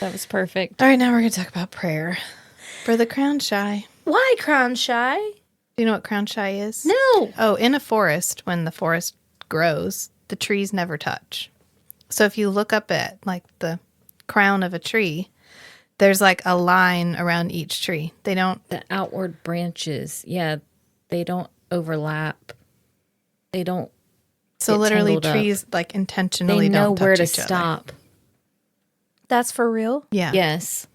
That was perfect. All right, now we're going to talk about prayer for the crown shy. Why crown shy? Do you know what crown shy is? No. Oh, in a forest, when the forest grows, the trees never touch. So if you look up at like the crown of a tree, there's like a line around each tree. They don't. The outward branches, yeah, they don't overlap. They don't. So get literally tangled up. trees like intentionally They know don't touch where to each other. stop. That's for real? Yeah. Yes.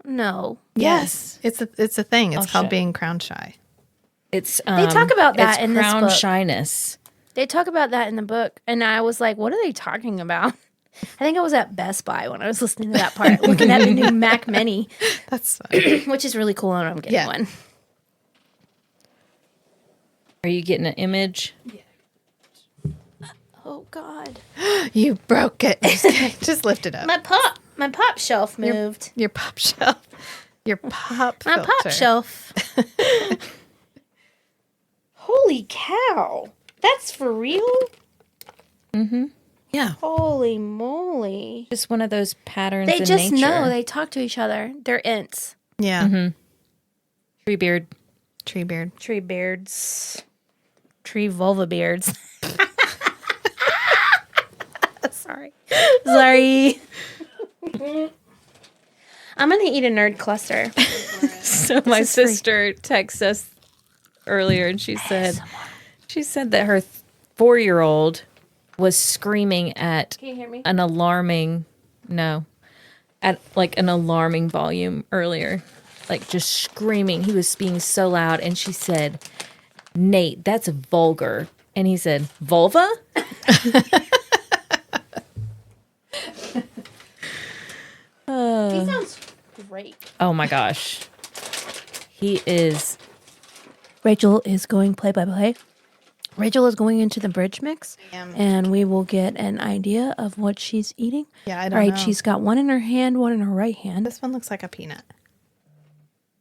No. Yes. It's a thing. It's Oh, called shit. being crown shy. It's They talk about that it's in this crown book. shyness. They talk about that in the book, and I was like, what are they talking about? I think I was at Best Buy when I was listening to that part, looking at the new Mac Mini, That's fun. which is really cool, and I'm getting Yeah. one. Are you getting an image? Oh, God. You broke it. Just lift it up. My pop shelf moved. Your pop shelf. Your pop My filter. pop shelf. Holy cow. That's for real? Yeah. Holy moly. Just one of those patterns They in just nature. know. They talk to each other. They're ints. Yeah. Tree beard. Tree beard. Tree beards. Tree vulva beards. Sorry. I'm going to eat a nerd cluster. So my is free. sister texted us earlier, and she said that her 4-year-old was screaming at Can you hear me? an alarming volume earlier, like just screaming. He was being so loud, and she said, "Nate, that's vulgar." And he said, "Vulva?" He sounds great. Oh my gosh, he is. Rachel is going play by play. Rachel is going into the bridge mix, and we will get an idea of what she's eating. Yeah, I All don't right, know. she's got one in her hand, one in her right hand. This one looks like a peanut.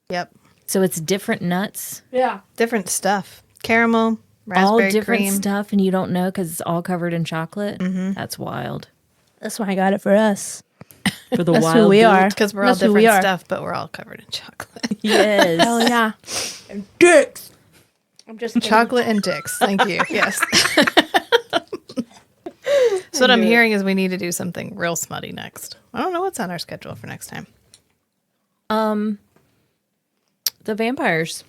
Yep. So it's different nuts, Yeah. Different stuff. Caramel, all raspberry different cream. stuff, and you don't know because it's all covered in chocolate. That's wild. That's why I got it for us. For the That's wild who we dude. are. Because we're all That's who we different are. stuff, but we're all covered in chocolate. Yes. Oh, yeah. And dicks. I'm just kidding. Chocolate and dicks. Thank you. Yes. So what I'm hearing is we need to do something real smutty next. I don't know what's on our schedule for next time. The vampires.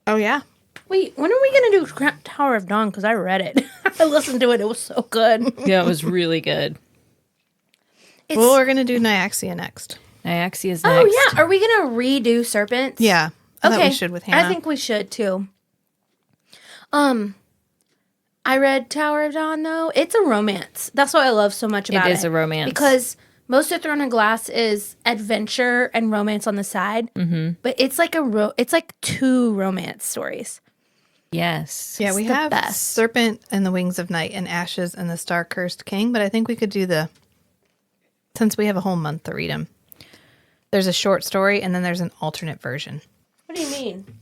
Oh, yeah. Wait, when are we going to do Tower of Dawn? Because I read it. I listened to it. It was so good. Yeah, it was really good. It's, Well, we're going to do Nyaxia next. Nyaxia's next. oh, yeah. Are we going to redo Serpents? Yeah. I thought we should with Hannah. I think we should, too. I read Tower of Dawn, though. It's a romance. That's what I love so much about it. It is a romance. Because most of Throne of Glass is adventure and romance on the side. Mm-hmm. But it's like it's like two romance stories. Yes. Yeah, we the have best. Serpent and the Wings of Night and Ashes and the Star-Cursed King, but I think we could do since we have a whole month to read them. There's a short story and then there's an alternate version. What do you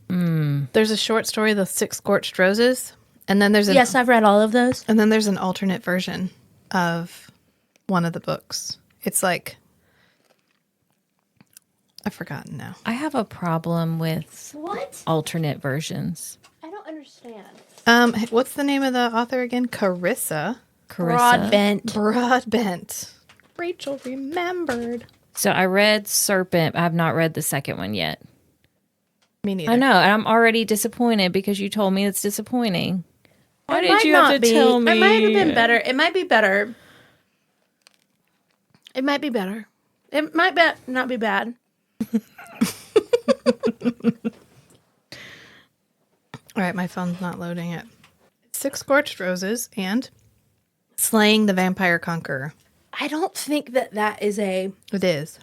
mean? There's a short story, The Six Scorched Roses, and then there's Yes, I've read all of those. and then there's an alternate version of one of the books. It's like I've forgotten now. I have a problem with What? alternate versions. I don't understand. What's the name of the author again? Carissa Carissa. Broadbent. Rachel remembered. So I read Serpent. I have not read the second one yet. Me neither. I know, and I'm already disappointed because you told me it's disappointing. Why It did might you have to not be. tell me? It might have been better. It might be better. It might be better. It might not be bad. All right, my phone's not loading it. Six Scorched Roses and Slaying the Vampire Conqueror. I don't think that is a. It is.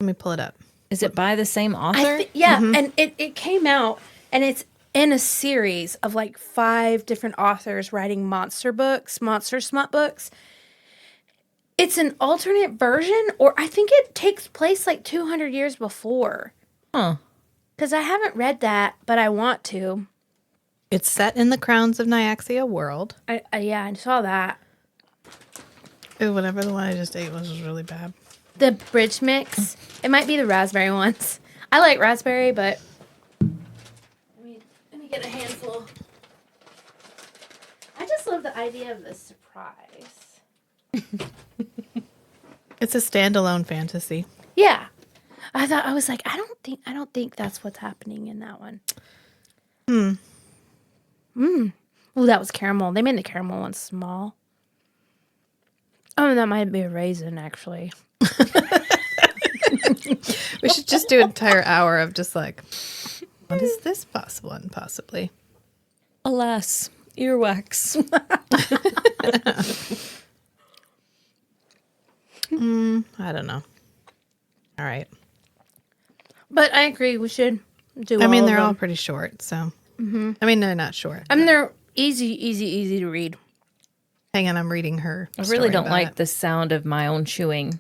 Let me pull it up. Is it by the same author? And it came out, and it's in a series of like 5 different authors writing monster smut books. It's an alternate version, or I think it takes place like 200 years before. Huh. Because I haven't read that, but I want to. It's set in the Crowns of Nyaxia world. I saw that. Ooh, whatever the one I just ate was really bad. The bridge mix. It might be the raspberry ones. I like raspberry, but let me get a handful. I just love the idea of the surprise. It's a standalone fantasy. Yeah. I was like, I don't think that's what's happening in that one. Oh, that was caramel. They made the caramel one small. Oh, that might be a raisin, actually. We should just do an entire hour of just like, what is this one possibly? Alas, earwax. I don't know. All right. But I agree. We should do. I mean, all they're of all them. pretty short, so. I mean, they're not short. I mean, they're easy to read. Hang on, I'm reading her. I really story don't about like it. the sound of my own chewing.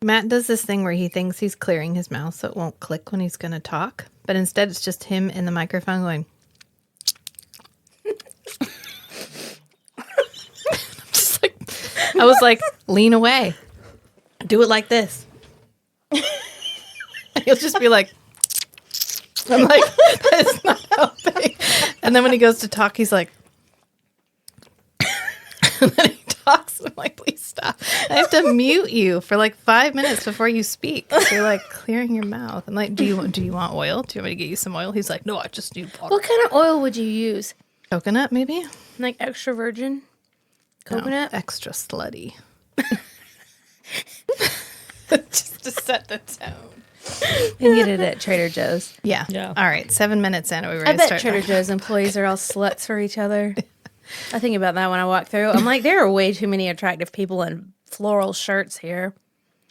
Matt does this thing where he thinks he's clearing his mouth so it won't click when he's going to talk, but instead it's just him in the microphone going. Just like, I was like, lean away, do it like this. He'll just be like, I'm like, that's not helping. And then when he goes to talk, he's like, and then he talks. I'm like, please stop. I have to mute you for like 5 minutes before you speak. You're like clearing your mouth. I'm like, do you want oil? Do you want me to get you some oil? He's like, no, I just need water. What kind of oil would you use? Coconut, maybe? Like extra virgin? Coconut? No, extra slutty. Just to set the tone. You can get it at Trader Joe's. Yeah. Yeah. All right. 7 minutes in. Are we ready I to bet start? Trader Joe's employees are all sluts for each other. I think about that when I walk through. I'm like, there are way too many attractive people in floral shirts here.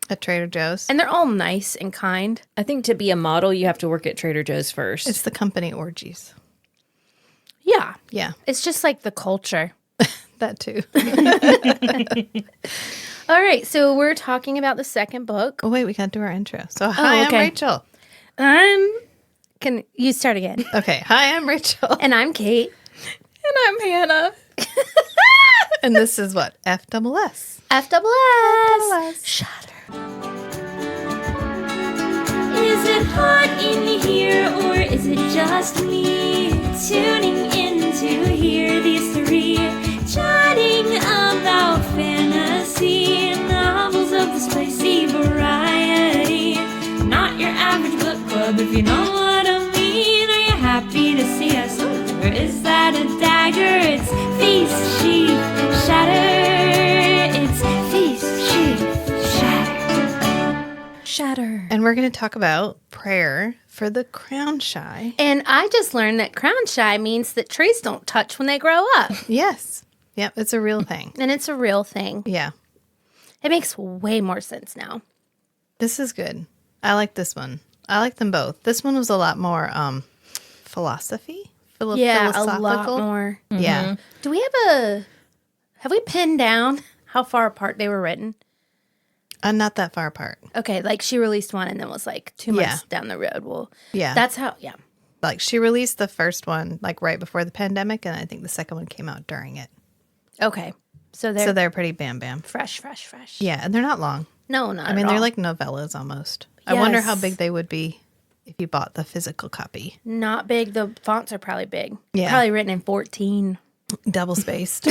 At Trader Joe's. And they're all nice and kind. I think to be a model, you have to work at Trader Joe's first. It's the company orgies. Yeah. Yeah. It's just like the culture. That too. All right. So we're talking about the second book. Oh, wait. We got to do our intro. So, hi, okay. I'm Rachel. Can you start again? Okay. Hi, I'm Rachel. And I'm Kate. And I'm Hannah. And this is what? FSS. FSS. Shatter. Is it hot in here or is it just me tuning in to hear these three chatting about fantasy novels of the spicy variety? Not your average book club, if you know what I mean. Are you happy to see us? Or is that a dagger? It's feast, sheath, shatter. It's feast, sheath, shatter. Shatter. And we're going to talk about prayer for the crown shy. And I just learned that crown shy means that trees don't touch when they grow up. Yes. Yep. It's a real thing. And it's a real thing. Yeah. It makes way more sense now. This is good. I like this one. I like them both. This one was a lot more philosophy. Yeah, a Philosophical. lot more. Yeah. Do we have we pinned down how far apart they were written? Not that far apart. Okay, like she released one and then was like 2 months down the road. Well, Yeah. that's how, yeah. Like she released the first one like right before the pandemic, and I think the second one came out during it. Okay. So they're, So they're pretty bam bam. fresh. Yeah, and they're not long. No, not I mean, at they're all. like novellas almost. I wonder how Yes. big they would be if you bought the physical copy. Not big. The fonts are probably big. Yeah. Probably written in 14. Double spaced.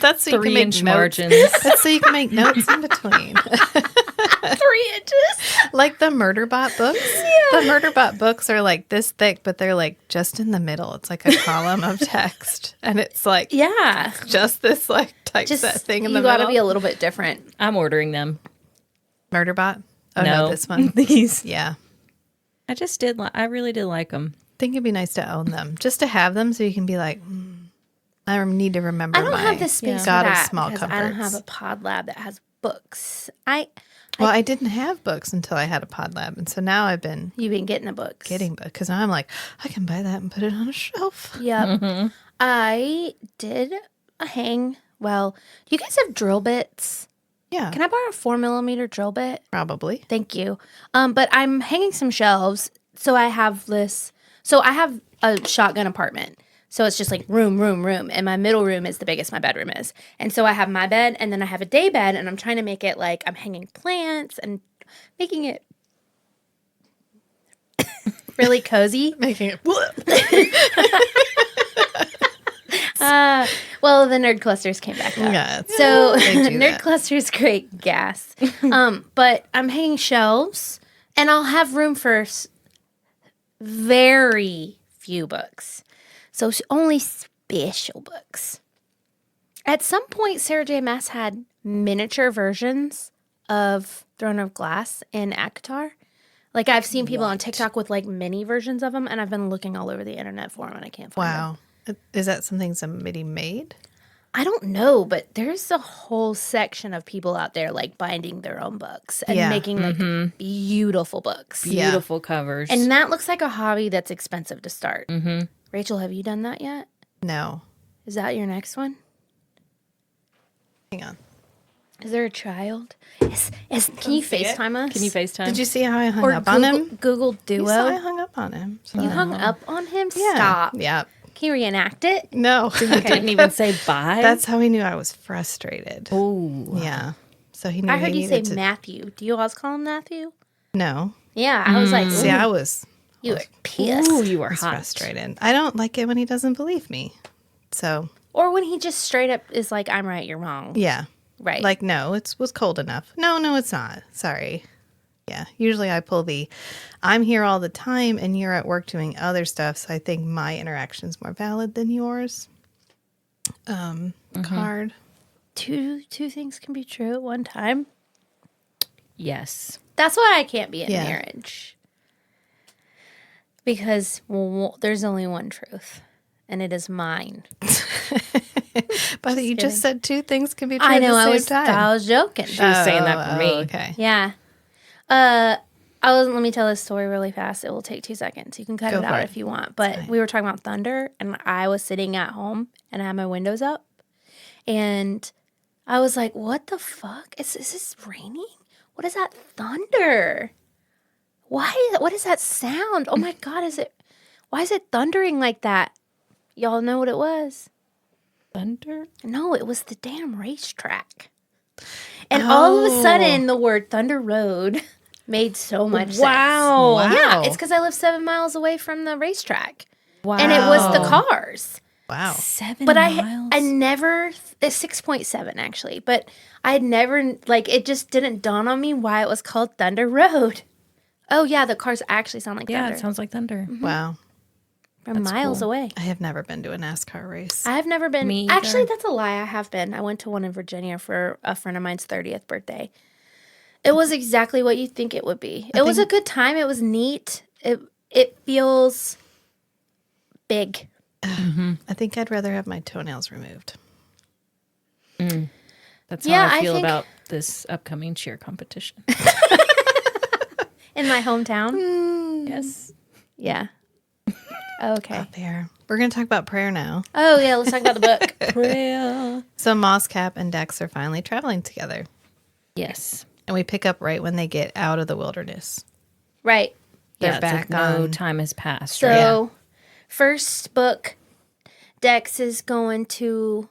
That's so you can make 3-inch notes. margins. That's so you can make notes in between. 3 inches. Like the Murderbot books. The Murderbot books are like this thick, but they're like just in the middle. It's like a column of text. And it's like Yeah. just this like typeset Just, thing in you the gotta middle. be a little bit different. I'm ordering them. Murderbot? Oh, no, this one. These. Yeah. I just did. I really did like them. I think it'd be nice to own them. Just to have them so you can be like, I need to remember I don't my have the space God for of that small because I don't comforts. have a pod lab that has books. Well, I didn't have books until I had a pod lab. And so now I've been You've been getting the books. getting books because now I'm like, I can buy that and put it on a shelf. Yep. I did a hang. Well, do you guys have drill bits? Yeah, Can I borrow a 4mm drill bit? probably. Thank you. But I'm hanging some shelves. So I have this. So I have a shotgun apartment. So it's just like room, room, room. And my middle room is the biggest my bedroom is. And so I have my bed and then I have a day bed and I'm trying to make it like I'm hanging plants and making it really cozy. Making it. Well, the nerd clusters came back up. Yeah. So They do nerd that. clusters create gas. But I'm hanging shelves and I'll have room for very few books. So only special books. At some point, Sarah J. Maas had miniature versions of Throne of Glass in ACOTAR. Like I've seen people on TikTok with like mini versions of them, and I've been looking all over the internet for them, and I can't find them. Wow. Is that something somebody made? I don't know, but there's a whole section of people out there like binding their own books and Yeah. making like beautiful books. Beautiful covers. And that looks like a hobby that's expensive to start. Mm-hmm. Rachel, have you done that yet? No. Is that your next one? Hang on. Is there a child? Can you FaceTime us? Can you FaceTime? Did you see how I hung Or up on him? Google You saw I Duo? hung up on him. So. You hung up on him? Yeah. Stop. Yeah. Can you reenact it? No. didn't even say bye. That's how he knew I was frustrated. oh. Yeah. So he knew I heard he you say needed to. Matthew. Do you always call him Matthew? No. Yeah, I was like, See, ooh, I was you were pissed. Ooh, you were hot. frustrated. I don't like it when he doesn't believe me. So, Or when he just straight up is like, I'm right, you're wrong. yeah. Right. Like, no, it was cold enough. No, it's not. Sorry. Yeah. Usually I pull the I'm here all the time and you're at work doing other stuff. So I think my interaction's more valid than yours. Card. two things can be true at one time. Yes. That's why I can't be in Yeah. marriage. Because there's only one truth, and it is mine. But you just said two things can be true I know. at I the was same time. I was joking. She was saying that for me. Okay. Yeah. Let me tell this story really fast. It will take 2 seconds. You can cut Go it for out it. if you want. But we were talking about thunder, and I was sitting at home, and I had my windows up, and I was like, "What the fuck? Is this raining? What is that thunder? What is that sound? Oh my god! Why is it thundering like that? Y'all know what it was? Thunder? No, it was the damn racetrack. And all of a sudden, the word Thunder Road made so much sense. Wow. Yeah, it's because I live 7 miles away from the racetrack. Wow. And it was the cars. Wow. 7 But miles? I never, it's 6.7 actually, but I had never, like, it just didn't dawn on me why it was called Thunder Road. Oh, yeah, the cars actually sound like Yeah, thunder it sounds like thunder. Wow. from miles cool. away. I have never been to a NASCAR race. I have never been. Me either. Actually, that's a lie. I have been. I went to one in Virginia for a friend of mine's 30th birthday. It was exactly what you'd think it would be. It was a good time. It was neat. It feels big. I think I'd rather have my toenails removed. That's Yeah, how I I feel think- about this upcoming cheer competition. In my hometown. Yes. Yeah. Okay. There. We're going to talk about prayer now. Oh, yeah. Let's talk about the book. Prayer. So Mosscap and Dex are finally traveling together. Yes. And we pick up right when they get out of the wilderness. Right. They're Yeah, it's back like no on. time has passed. So, right? first book, Dex is going to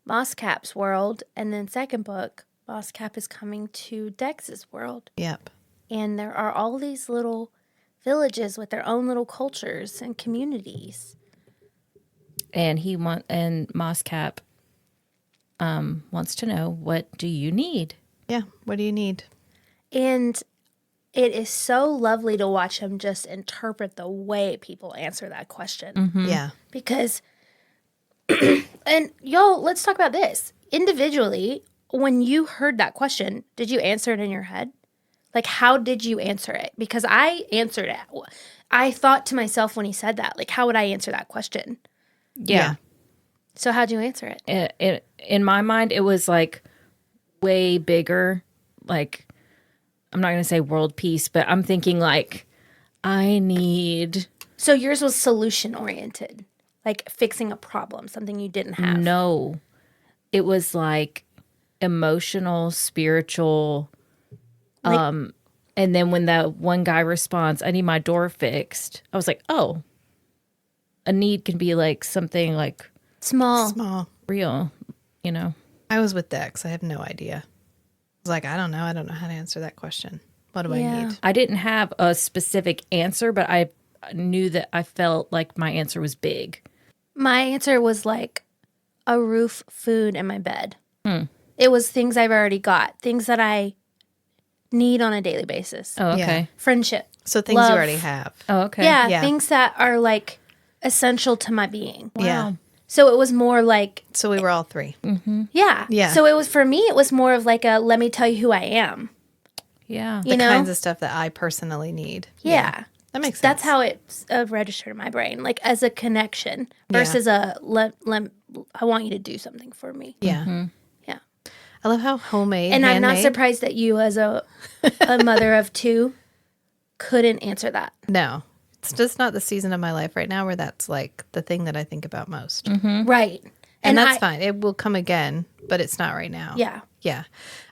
Mosscap's world. And then second book, Mosscap is coming to Dex's world. Yep. And there are all these little villages with their own little cultures and communities. And Mosscap wants to know, what do you need? Yeah. What do you need? And it is so lovely to watch him just interpret the way people answer that question. Yeah. Because, and y'all, let's talk about this. Individually, when you heard that question, did you answer it in your head? Like, how did you answer it? Because I answered it. I thought to myself when he said that, like, how would I answer that question? Yeah. So how'd you answer it? In my mind, it was like way bigger. Like, I'm not going to say world peace, but I'm thinking like, I need... So yours was solution oriented, like fixing a problem, something you didn't have. No. It was like emotional, spiritual... and then when that one guy responds, I need my door fixed, I was like, oh, a need can be like something like Small. real, you know. I was with Dex. I have no idea. I was like, I don't know. I don't know how to answer that question. What do I need? I didn't have a specific answer, but I knew that I felt like my answer was big. My answer was like a roof, food, and my bed. It was things I've already got, things that I need on a daily basis. Oh, okay. Friendship. So things Love. you already have. Oh, okay. Yeah, things that are like essential to my being. Yeah. So it was more like, So we were all three. yeah. Yeah. So it was, for me, it was more of like a, let me tell you who I am. Yeah. You The know? kinds of stuff that I personally need. Yeah. That makes sense. That's how it registered in my brain, like as a connection versus I want you to do something for me. Yeah. Yeah. I love how homemade. And I'm not handmade- surprised that you, as a mother of two, couldn't answer that. No. It's just not the season of my life right now where that's like the thing that I think about most. Right. And that's fine. It will come again, but it's not right now. Yeah. Yeah.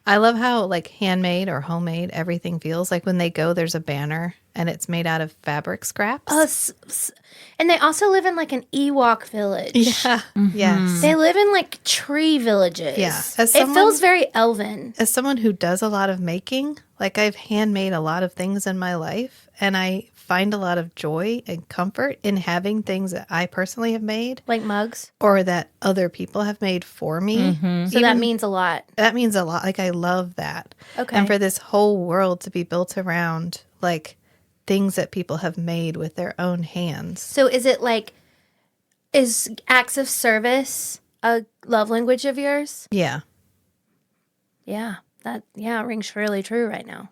I love how like handmade or homemade everything feels. Like when they go, there's a banner and it's made out of fabric scraps. And they also live in like an Ewok village. Yeah. Yes. They live in like tree villages. Yeah. It feels very elven. As someone who does a lot of making, like I've handmade a lot of things in my life and I find a lot of joy and comfort in having things that I personally have made Like mugs. or that other people have made for me. So that means a lot. That means a lot. Like I love that. Okay. And for this whole world to be built around like things that people have made with their own hands. So is it like, is acts of service a love language of yours? Yeah. Yeah. That rings really true right now.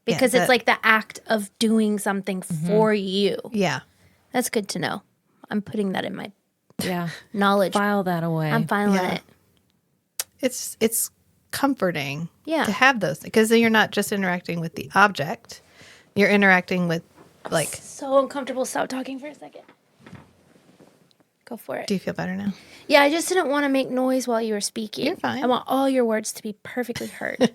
Because that- it's like the act of doing something for you. Yeah. That's good to know. I'm putting that in my Yeah. knowledge. File that away. I'm filing Yeah. it. It's comforting Yeah. to have those because then you're not just interacting with the object. You're interacting with like So uncomfortable. Stop talking for a second. Go for it. do you feel better now? Yeah, I just didn't want to make noise while you were speaking. You're fine. I want all your words to be perfectly heard.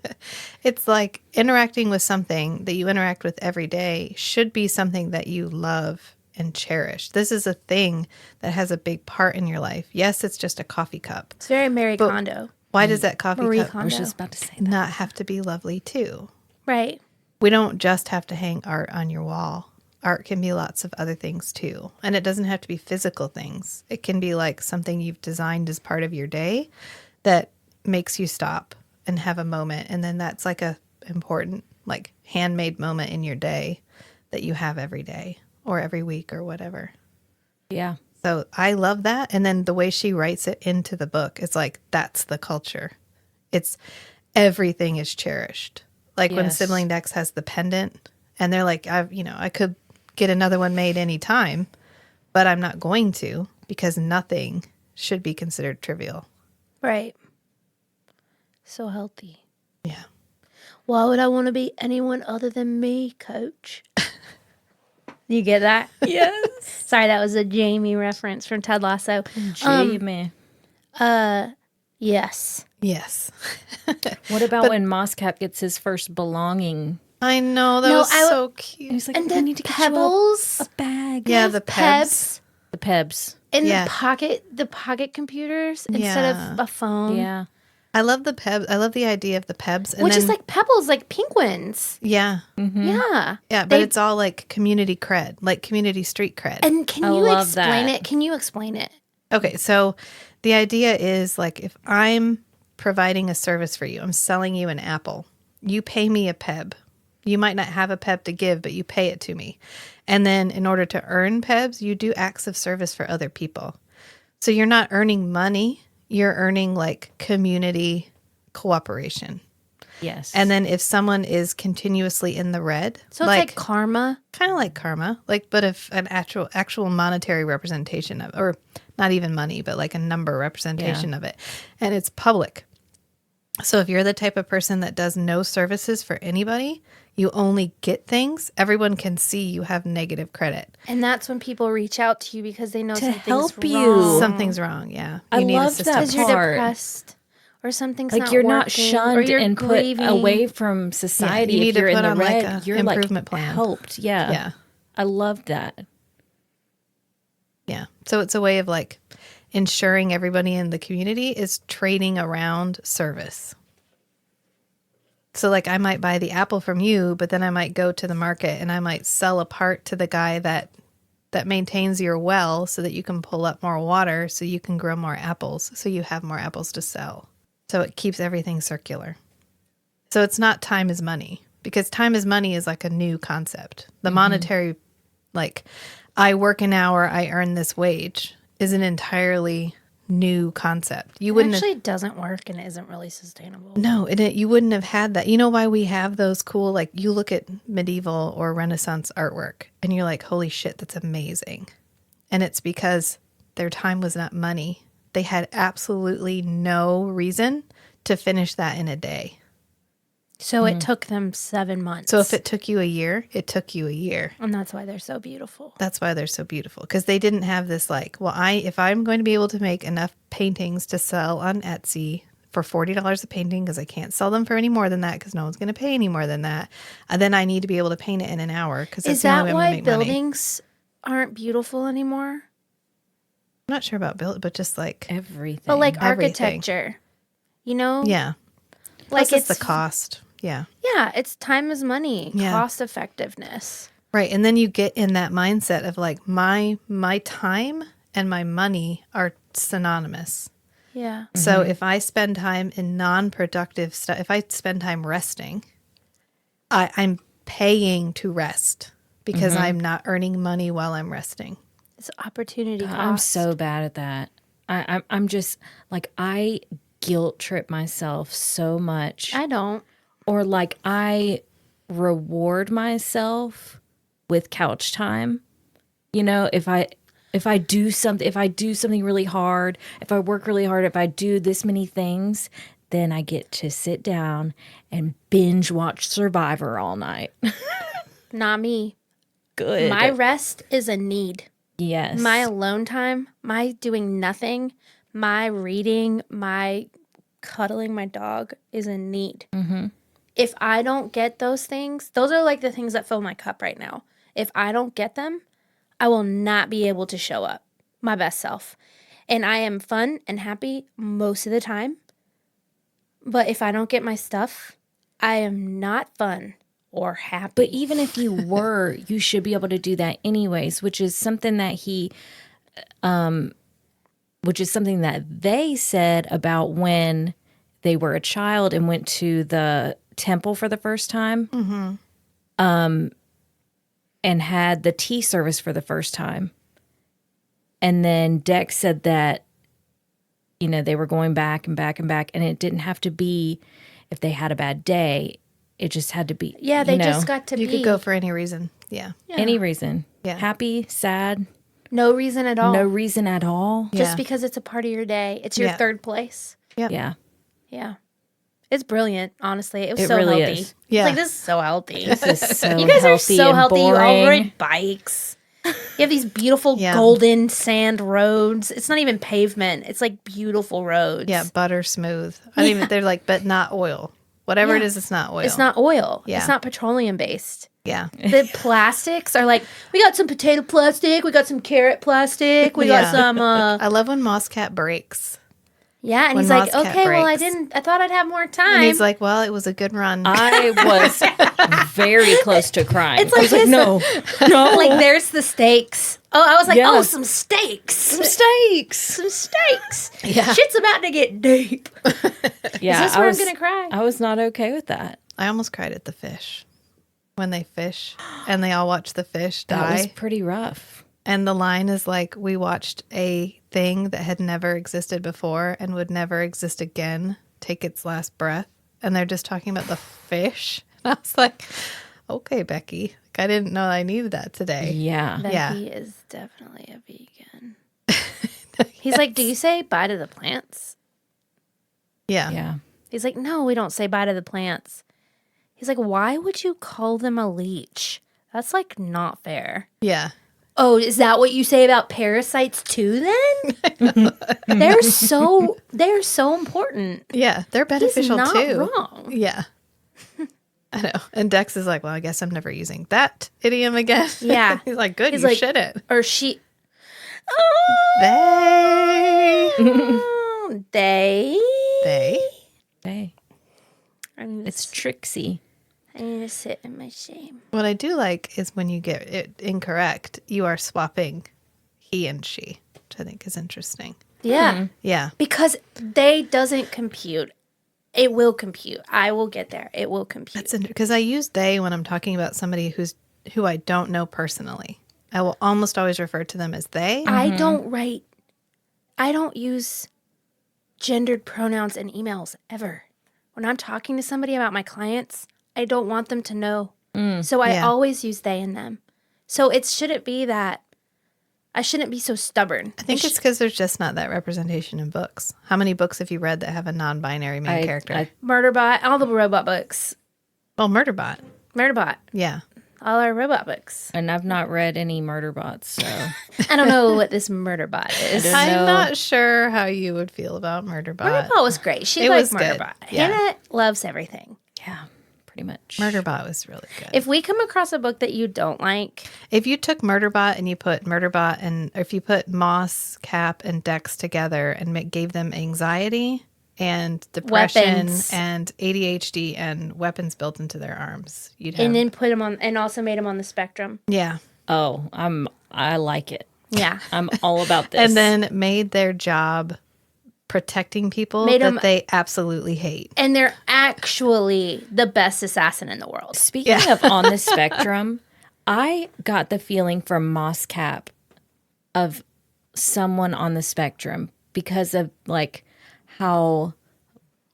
It's like interacting with something that you interact with every day should be something that you love and cherish. This is a thing that has a big part in your life. Yes, it's just a coffee cup. It's very Mary Kondo. Why does that coffee Marie cup I was Kondo. just about to say that. not have to be lovely too? Right. We don't just have to hang art on your wall. Art can be lots of other things too. And it doesn't have to be physical things. It can be like something you've designed as part of your day that makes you stop and have a moment. And then that's like a important, like handmade moment in your day that you have every day or every week or whatever. Yeah. So I love that. And then the way she writes it into the book, it's like, that's the culture. It's everything is cherished. Like when Yes. Sibling Dex has the pendant and they're like, I could get another one made anytime, but I'm not going to because nothing should be considered trivial. Right. So healthy. Yeah. Why would I want to be anyone other than me, coach? You get that? Yes. Sorry, that was a Jamie reference from Ted Lasso. Jamie. Yes. Yes. What about when Mosscap gets his first belonging? I know. That No, was I- so And cute. he's like, And I the need to get you pebbles a bag. Yeah, the Pebs. Pebs. The Pebs. in Yeah. the pocket computers instead Yeah. of a phone. Yeah. I love the Pebs. I love the idea of the Pebs. And Which is then- like pebbles, like pink ones. yeah. Yeah. Yeah, but They- it's all like community cred, like community street cred. And can I you love explain that. it? Can you explain it? Okay, so the idea is like if I'm providing a service for you, I'm selling you an apple, you pay me a Peb. You might not have a Peb to give, but you pay it to me. And then in order to earn Pebs, you do acts of service for other people. So you're not earning money, you're earning like community cooperation. Yes. And then if someone is continuously in the red, So it's like karma. kind of like karma, like but if an actual monetary representation of, or not even money, but like a number representation of it, and it's public. So if you're the type of person that does no services for anybody, you only get things, everyone can see you have negative credit. And that's when people reach out to you because they know something's help you. wrong. Something's wrong. Yeah, I need love assistance. that Because you're part. depressed or something's like not you're not working, or shunned you're and put grieving. away from society. you need if to you're in put the on, like, red, a you're improvement like plan. helped. Yeah. Yeah. I love that. Yeah. So it's a way of like ensuring everybody in the community is trading around service. So like I might buy the apple from you, but then I might go to the market and I might sell a part to the guy that maintains your well so that you can pull up more water so you can grow more apples so you have more apples to sell. So it keeps everything circular. So it's not time is money, because time is money is like a new concept. The monetary, like I work an hour, I earn this wage, is an entirely new concept. You It wouldn't actually doesn't work and isn't really sustainable. no, you wouldn't have had that. You know why we have those cool, like you look at medieval or Renaissance artwork and you're like, holy shit, that's amazing. And it's because their time was not money. They had absolutely no reason to finish that in a day. So it took them 7 months. So if it took you a year, it took you a year. And that's why they're so beautiful. That's why they're so beautiful, because they didn't have this like, well, if I'm going to be able to make enough paintings to sell on Etsy for $40 a painting, because I can't sell them for any more than that because no one's going to pay any more than that, and then I need to be able to paint it in an hour because that's Is the only that way I'm why going to make money. buildings aren't beautiful anymore? I'm not sure about build, but just like Everything. But like everything. architecture, you know? yeah, Like plus it's it's the cost. Yeah. Yeah, it's time is money, Yeah. cost effectiveness. Right. And then you get in that mindset of like my time and my money are synonymous. Yeah. So if I spend time in non-productive stuff, if I spend time resting, I'm paying to rest because I'm not earning money while I'm resting. It's opportunity cost. I'm so bad at that. I'm just like, I guilt trip myself so much. I don't. Or like I reward myself with couch time. You know, if I do something really hard, if I work really hard, if I do this many things, then I get to sit down and binge watch Survivor all night. Not me. Good. My rest is a need. yes. My alone time, my doing nothing, my reading, my cuddling my dog is a need. Mm-hmm. If I don't get those things, those are like the things that fill my cup right now. If I don't get them, I will not be able to show up my best self. And I am fun and happy most of the time. But if I don't get my stuff, I am not fun or happy. But even if you were, you should be able to do that anyways, which is something that they said about when they were a child and went to the temple for the first time, and had the tea service for the first time. And then Dex said that, you know, they were going back and back and back, and it didn't have to be if they had a bad day. It just had to be, yeah, they just got to You be could go for any reason. Yeah. any reason. Yeah. Happy, sad, no reason at all. no reason at all. Just Yeah. because it's a part of your day. It's your Yeah. third place. Yep. Yeah. Yeah. It's brilliant, honestly. It was It so really healthy. is. Yeah. It's like, this is so healthy. This is so You guys are healthy so and healthy. You all boring. ride bikes. You have these beautiful Yeah. golden sand roads. It's not even pavement. It's like beautiful roads. Yeah. Butter smooth. I mean, they're like, but not oil. Whatever it is, it's not oil. It's not oil. Yeah. It's not petroleum based. Yeah. The plastics are like, we got some potato plastic. We got some carrot plastic. We got Yeah. some, I love when Moss Cat breaks. yeah. And When he's like, Moss Cat okay, well, I breaks. thought I'd have more time. And he's like, well, it was a good run. I was very close to crying. It's like I was like, his- no. like, there's the steaks. Oh, I was like, Yeah. oh, some steaks. Mistakes. Some steaks. Yeah. Shit's about to get deep. Yeah, Is this where I'm going to cry? I was not okay with that. I almost cried at the fish. When they fish and they all watch the fish That was die. pretty rough. And the line is like, we watched a thing that had never existed before and would never exist again take its last breath. And they're just talking about the fish. And I was like, okay, Becky. Like, I didn't know I needed that today. Yeah. Becky is definitely a vegan. He's like, do you say bye to the plants? Yeah. Yeah. He's like, no, we don't say bye to the plants. He's like, why would you call them a leech? That's like not fair. Yeah. Oh, is that what you say about parasites too then? they're so important. Yeah. They're He's beneficial not too. wrong. Yeah. I know. And Dex is like, well, I guess I'm never using that idiom again. Yeah. He's like, good, He's you like, shouldn't. Or she They. Hey, I need, it's Trixie. I need to sit in my shame. What I do like is when you get it incorrect, you are swapping he and she, which I think is interesting. Yeah. Yeah. Because they doesn't compute. It will compute. I will get there. It will compute. That's interesting because I use they when I'm talking about somebody who I don't know personally. I will almost always refer to them as they. I don't use gendered pronouns in emails ever. When I'm talking to somebody about my clients, I don't want them to know. So I Yeah. always use they and them. So it shouldn't be that I shouldn't be so stubborn. I think it's because there's just not that representation in books. How many books have you read that have a non-binary main character? Murderbot, all the robot books. Well, Murderbot. Murderbot, Yeah. all our robot books. And I've not read any murder bots, so I don't know what this Murderbot is. don't I'm know. not sure how you would feel about Murderbot. Murderbot was great. She It liked was good. Murderbot. Yeah. Hannah loves everything. yeah, pretty much. Murderbot was really good. If we come across a book that you don't like, If you took Murderbot and you put Murderbot and or if you put Moss, Cap, and Dex together and gave them anxiety and depression Weapons. and ADHD and weapons built into their arms, you'd have. and then put them on, and also made them on the spectrum. Yeah. Oh, I like it. Yeah. I'm all about this. And then made their job protecting people Made 'em- that they absolutely hate. And they're actually the best assassin in the world. speaking of on the spectrum, I got the feeling from Moss Cap of someone on the spectrum because of like how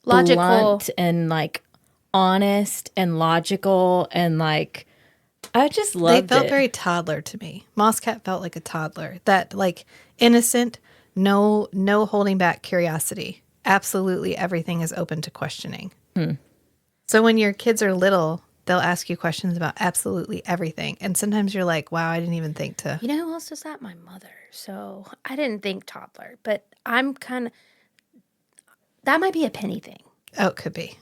Logical. blunt and like honest and logical and like I just They loved felt it. very toddler to me. Moss Cat felt like a toddler. That like innocent, no holding back curiosity. Absolutely everything is open to questioning. So when your kids are little, they'll ask you questions about absolutely everything. And sometimes you're like, wow, I didn't even think to. You know who else does that? My mother. So I didn't think toddler, but I'm kind of, that might be a Penny thing. Oh, it could be.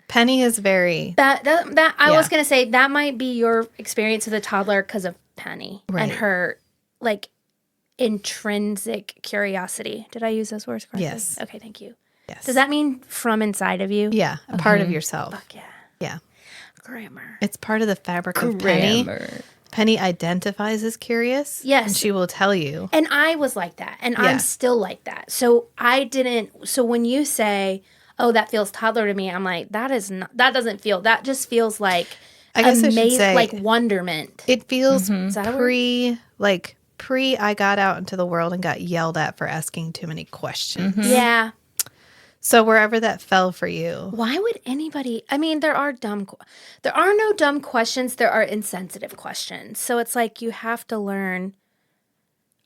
Penny is very. That I Yeah. was going to say that might be your experience with a toddler because of Penny Right. and her like intrinsic curiosity. Did I use those words correctly? Yes. Okay, thank you. Yes. Does that mean from inside of you? Yeah, a part of yourself. Fuck yeah. Yeah. Grammar. It's part of the fabric of Penny. Grammar. Penny identifies as curious. Yes. And she will tell you. And I was like that. And Yeah. I'm still like that. So so when you say, oh, that feels toddler to me, I'm like, that doesn't feel, that just feels like I guess I should say like wonderment. it feels that a word? pre I got out into the world and got yelled at for asking too many questions. Yeah. So wherever that fell for you. Why would anybody? I mean, there are no dumb questions. There are insensitive questions. So it's like you have to learn.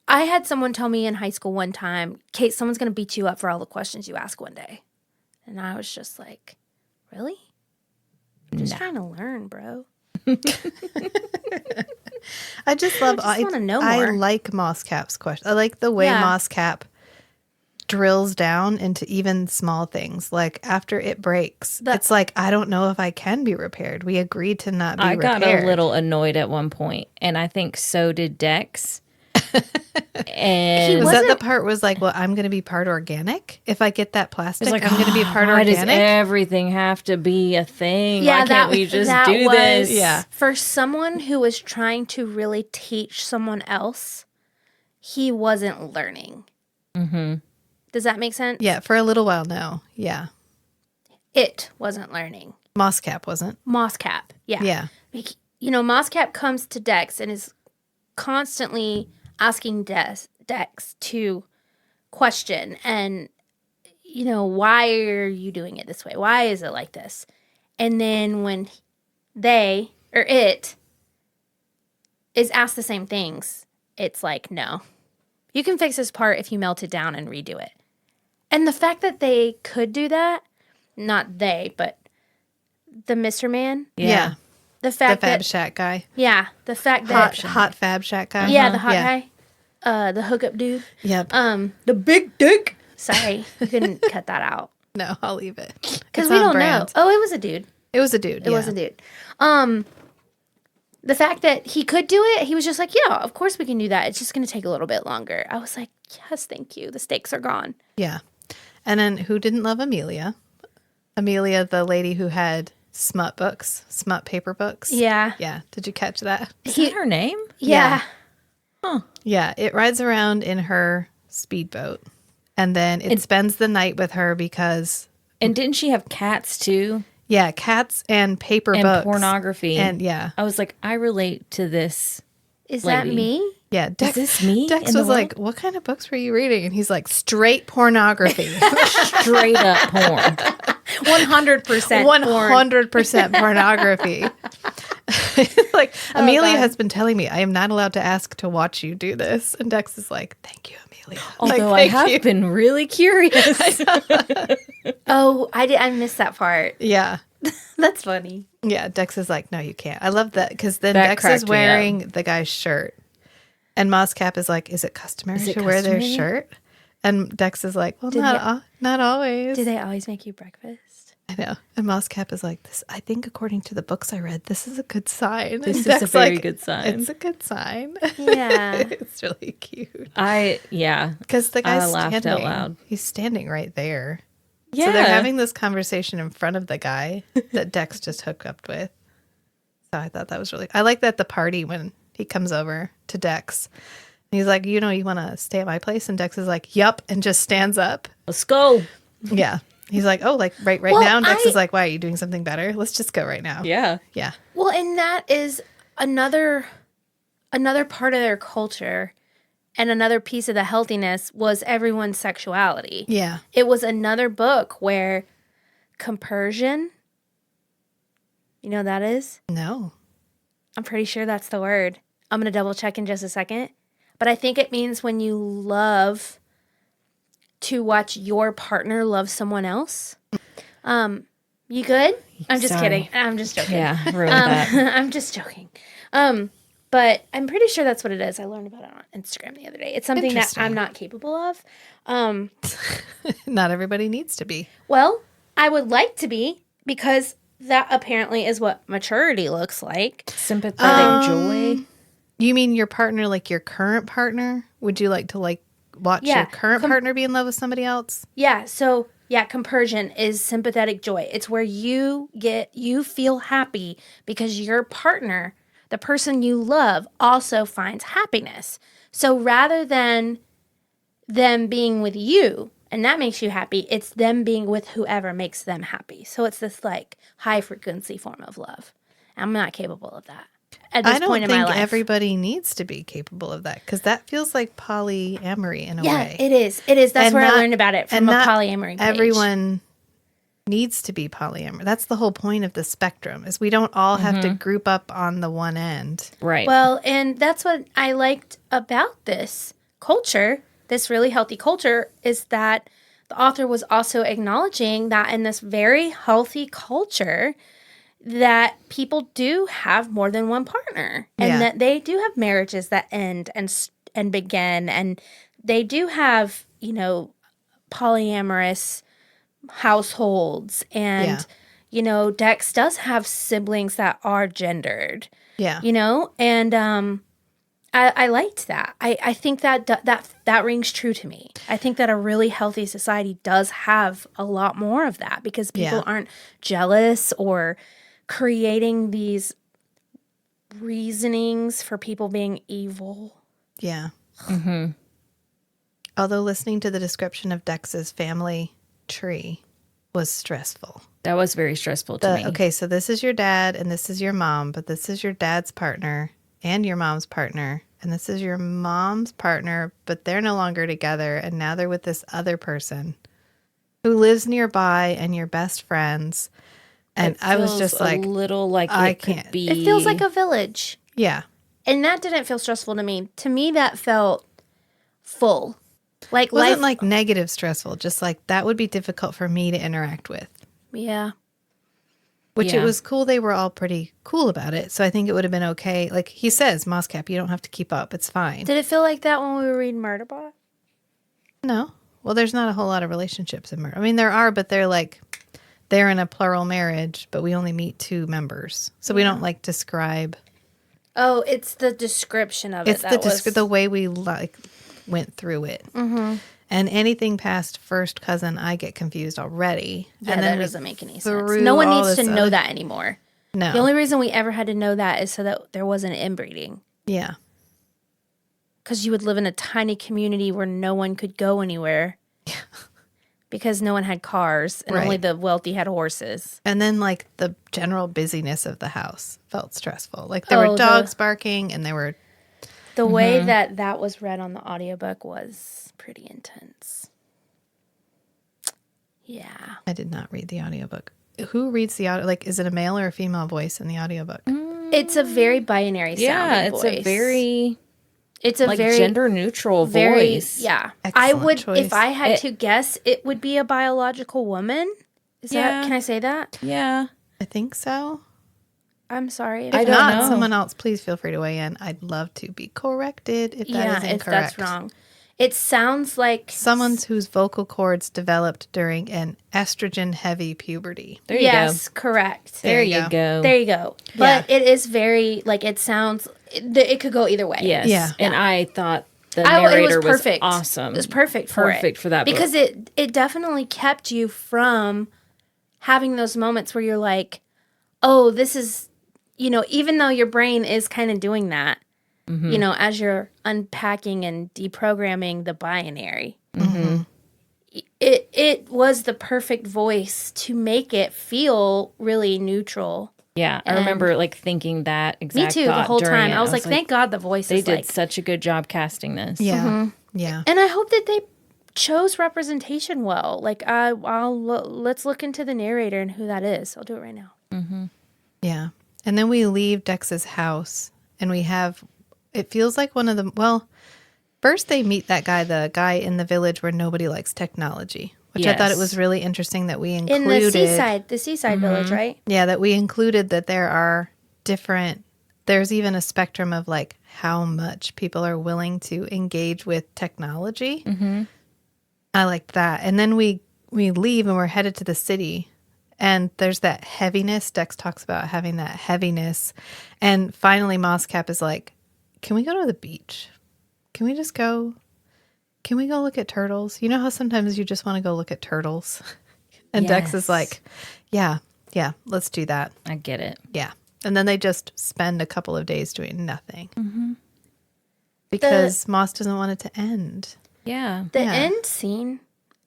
I had someone tell me in high school one time, Kate, someone's going to beat you up for all the questions you ask one day. And I was just like, really? I'm just trying to learn, bro. I just love I just wanna know I more. like Moss Cap's question. I like the way Yeah. Moss Cap drills down into even small things. Like after it breaks, it's like I don't know if I can be repaired. We agreed to not be I repaired. got a little annoyed at one point, and I think so did Dex. And Was that the part was like, well, I'm going to be part organic? If I get that plastic, it's like, I'm going to be part why does organic? everything have to be a thing? Why can't we just that do was- this? Yeah. For someone who was trying to really teach someone else, he wasn't learning. Mm-hmm. Does that make sense? Yeah, for a little while now. Yeah. It wasn't learning. Moss Cap wasn't. Mosscap. Yeah. Yeah. You know, Mosscap comes to Dex and is constantly asking Dex to question and, you know, why are you doing it this way? Why is it like this? And then when it is asked the same things, it's like, no, you can fix this part if you melt it down and redo it. And the fact that they could do that, not they, but the Mr. Man, Yeah. the The fact Fab that, Shack guy. yeah, the fact that, Hot Fab Shack guy. yeah, the hot Yeah. guy, the hookup dude, Yep. the big dick. Sorry, you couldn't cut that out No, I'll leave it. because It's we on don't brand. know. Oh, it was a dude. It was a dude. It was a dude. the fact that he could do it, he was just like, yeah, of course we can do that. It's just going to take a little bit longer. I was like, yes, thank you. The stakes are gone. Yeah. And then who didn't love Amelia? Amelia, the lady who had smut paper books. Yeah. Yeah. Did you catch that? Is that her name? Yeah. Yeah. It rides around in her speedboat. And then it spends the night with her because... And didn't she have cats too? Yeah, cats and paper And books. pornography. And yeah. I was like, I relate to this. Is lady. that me? Yeah, Is this me? Dex in the was world? like, what kind of books were you reading? And he's like, straight pornography. Straight up porn. 100% 100% pornography. Like, Amelia God. has been telling me, I am not allowed to ask to watch you do this. And Dex is like, thank you, Amelia. Although Like, I have thank you. been really curious. Oh, I missed that part. Yeah. That's funny. Yeah, Dex is like, no, you can't. I love that because then That Dex cracked is me wearing the guy's shirt. And Moscap is like, is it customary to wear their customary? shirt? And Dex is like, well, Did not always. Do they always make you breakfast? I know. And Moscap is like, this. I think according to the books I read, this is a good sign. This And is a Dex very good sign. It's a good sign. Yeah. It's really cute. Yeah. Because the guy's laughed out standing. loud. He's standing right there. Yeah. So they're having this conversation in front of the guy that Dex just hooked up with. So I thought that was really... I like that at the party when he comes over to Dex. And he's like, you want to stay at my place? And Dex is like, yup, and just stands up. Let's go. Yeah. He's like, oh, like right Well, now? And Dex I- is like, why, are you doing something better? Let's just go right now. Yeah. Yeah. Well, and that is another part of their culture, and another piece of the healthiness was everyone's sexuality. Yeah. It was another book where compersion, you know what that is? No. I'm pretty sure that's the word. I'm going to double check in just a second. But I think it means when you love to watch your partner love someone else. You good? I'm just Sorry. kidding. I'm just joking. Yeah. Ruined that. I'm just joking. But I'm pretty sure that's what it is. I learned about it on Instagram the other day. It's something that Interesting. I'm not capable of. Not everybody needs to be. Well, I would like to be, because that apparently is what maturity looks like. Sympathetic joy. You mean your partner, like your current partner? Would you like to watch Yeah. your current partner be in love with somebody else? Yeah, so compersion is sympathetic joy. It's where you feel happy because your partner, the person you love, also finds happiness. So rather than them being with you and that makes you happy, it's them being with whoever makes them happy. So it's this like high frequency form of love. I'm not capable of that at this I don't point in my think life. everybody needs to be capable of that because that feels like polyamory in a Yeah, way. it is. It is. That's And where I not- learned about it and from a not polyamory page. Everyone needs to be polyamorous. That's the whole point of the spectrum is we don't all have to group up on the one end. Right. Well, and that's what I liked about this culture, this really healthy culture, is that the author was also acknowledging that in this very healthy culture that people do have more than one partner and Yeah. that they do have marriages that end and begin, and they do have, polyamorous households, and Dex does have siblings that are gendered. Yeah. And I liked that. I think that rings true to me. I think that a really healthy society does have a lot more of that because people aren't jealous or creating these reasonings for people being evil. Yeah. Although listening to the description of Dex's family tree was stressful. that was very stressful to me. Okay, so this is your dad and this is your mom, but this is your dad's partner and your mom's partner. And this is your mom's partner, but they're no longer together. And now they're with this other person who lives nearby and your best friends. And It I was feels just like, a little like I it could can't. be. It feels like a village. yeah. And that didn't feel stressful to me. To me, that felt full. Like It wasn't life. like negative stressful, just like that would be difficult for me to interact with. Yeah. Which Yeah. it was cool. They were all pretty cool about it. So I think it would have been okay. Like he says, Moscap, you don't have to keep up. It's fine. Did it feel like that when we were reading Murderbot? No. Well, there's not a whole lot of relationships in murder. I mean, there are, but they're in a plural marriage, but we only meet two members. So we don't like describe Oh, it's the description of It's it. the way we like went through it. Mm-hmm. And anything past first cousin, I get confused already. Yeah, and that we doesn't make any sense. threw No one all needs to this know other- that anymore. No. The only reason we ever had to know that is so that there wasn't inbreeding. Yeah. Because you would live in a tiny community where no one could go anywhere. Because no one had cars and only Right. the wealthy had horses. And then like the general busyness of the house felt stressful. Like there were dogs barking and there were The way that was read on the audiobook was pretty intense. Yeah. I did not read the audiobook. Who reads the audio? Like, is it a male or a female voice in the audiobook? It's a very binary sounding Yeah, it's voice. a very It's a like very gender neutral very voice. yeah. I Excellent would choice. if I had to guess, it would be a biological woman. Is Yeah. that can I say that? Yeah. I think so. I'm sorry. If I don't not, know. someone else, please feel free to weigh in. I'd love to be corrected if that is incorrect. if that's wrong. It sounds like Someone whose vocal cords developed during an estrogen-heavy puberty. There you yes, go. correct. There you you go. go. There you go. But it is very like it sounds. It could go either way. Yes. Yeah. And I thought the It narrator was perfect. awesome. It was perfect for Perfect it. for that book. because it definitely kept you from having those moments where you're like, oh, this is, even though your brain is kind of doing that, as you're unpacking and deprogramming the binary. It was the perfect voice to make it feel really neutral. Yeah, I remember like thinking that Me exact too, the thought whole during time. it. I was like, thank God the voice they is did like. such a good job casting this. Yeah. Yeah. And I hope that they chose representation well. Like, let's look into the narrator and who that is. I'll do it right now. Yeah. And then we leave Dex's house and we have, it feels like one of the, well, first they meet that guy, the guy in the village where nobody likes technology, which I thought it was Yes. really interesting that we In included. the seaside village, right? Yeah, that we included that there are different, there's even a spectrum of like how much people are willing to engage with technology. I liked that. And then we leave and we're headed to the city. And there's that heaviness. Dex talks about having that heaviness. And finally, Mosscap is like, can we go to the beach? Can we just go? Can we go look at turtles? You know how sometimes you just want to go look at turtles? And Dex is Yes. like, yeah, let's do that. I get it. Yeah. And then they just spend a couple of days doing nothing. Because Moss doesn't want it to end. Yeah. The Yeah. end scene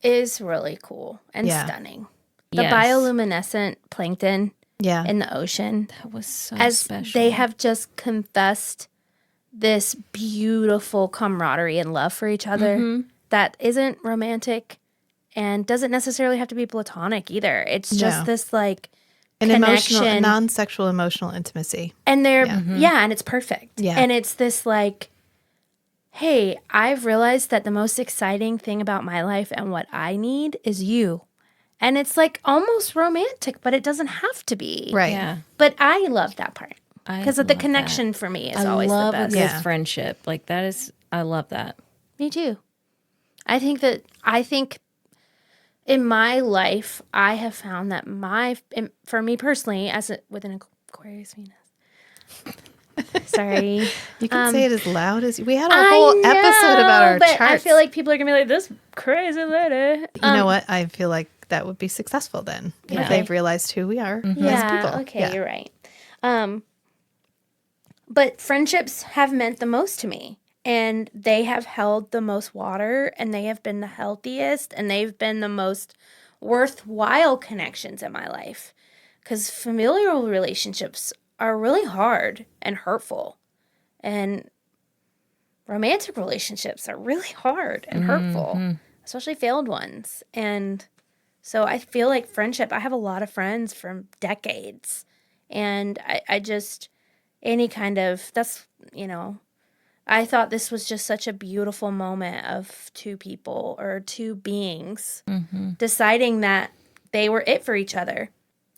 is really cool and Yeah. stunning. The Yes. bioluminescent plankton Yeah. in the ocean, That was so as special. they have just confessed this beautiful camaraderie and love for each other that isn't romantic and doesn't necessarily have to be platonic either. It's just No. this like An emotional, connection. non-sexual emotional intimacy. And they're, and it's perfect. Yeah. And it's this like, hey, I've realized that the most exciting thing about my life and what I need is you. And it's like almost romantic, but it doesn't have to be. Right. Yeah. But I love that part I because of the love connection for me is I always love the a best. good Yeah. friendship. Like that is, I love that. Me too. I think in my life, I have found that for me personally, with an Aquarius Venus. Sorry. You can say it as loud as we had a I whole know, episode about our but charts. I feel like people are gonna be like, this crazy lady. you know what? I feel like that would be successful then if Okay. they've realized who we are as people. Okay, Yeah. you're right. But friendships have meant the most to me, and they have held the most water, and they have been the healthiest, and they've been the most worthwhile connections in my life. Because familial relationships are really hard and hurtful, and romantic relationships are really hard and hurtful, especially failed ones. And so I feel like friendship, I have a lot of friends from decades. And I just, any kind of, that's, I thought this was just such a beautiful moment of two people or two beings deciding that they were it for each other.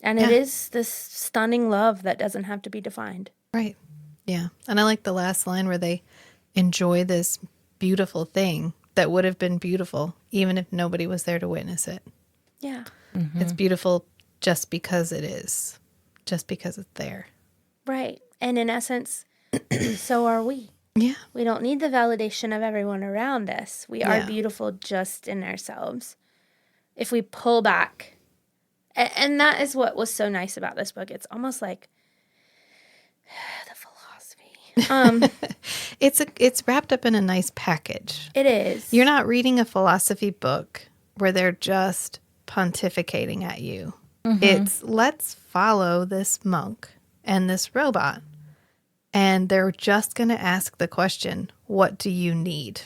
And it is this stunning love that doesn't have to be defined. Right. Yeah. And I like the last line where they enjoy this beautiful thing that would have been beautiful even if nobody was there to witness it. Yeah. It's beautiful just because it is, just because it's there. Right. And in essence, So are we. Yeah. We don't need the validation of everyone around us. We are Yeah. beautiful just in ourselves. If we pull back, and that is what was so nice about this book. It's almost like the philosophy. It's wrapped up in a nice package. It is. You're not reading a philosophy book where they're just pontificating at you. It's let's follow this monk and this robot. And they're just going to ask the question, what do you need?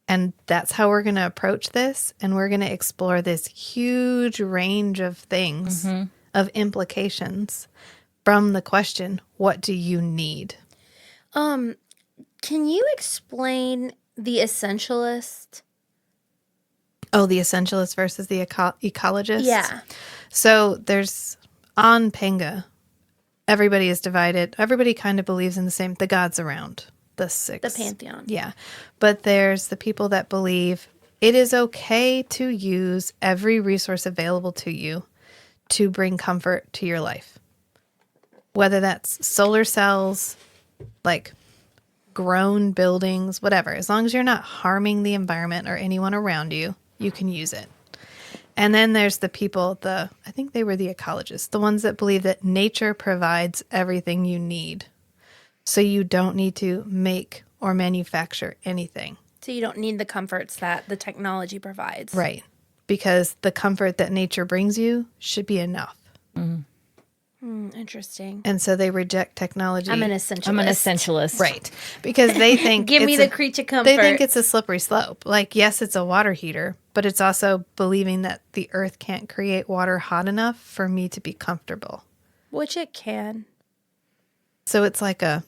And that's how we're going to approach this. And we're going to explore this huge range of things, of implications from the question, what do you need? Can you explain the essentialist? Oh, the essentialist versus the ecologist? Yeah. So there's on Panga, everybody is divided. Everybody kind of believes in the gods around the six. The pantheon. Yeah. But there's the people that believe it is okay to use every resource available to you to bring comfort to your life. Whether that's solar cells, like grown buildings, whatever. As long as you're not harming the environment or anyone around you, you can use it. And then there's the people, I think they were the ecologists, the ones that believe that nature provides everything you need. So you don't need to make or manufacture anything. So you don't need the comforts that the technology provides. Right. Because the comfort that nature brings you should be enough. Interesting. And so they reject technology. I'm an essentialist. I'm an essentialist. Right. Because they think Give me it's the a- creature comfort. They think it's a slippery slope. Like, yes, it's a water heater, but it's also believing that the earth can't create water hot enough for me to be comfortable. Which it can. So it's like It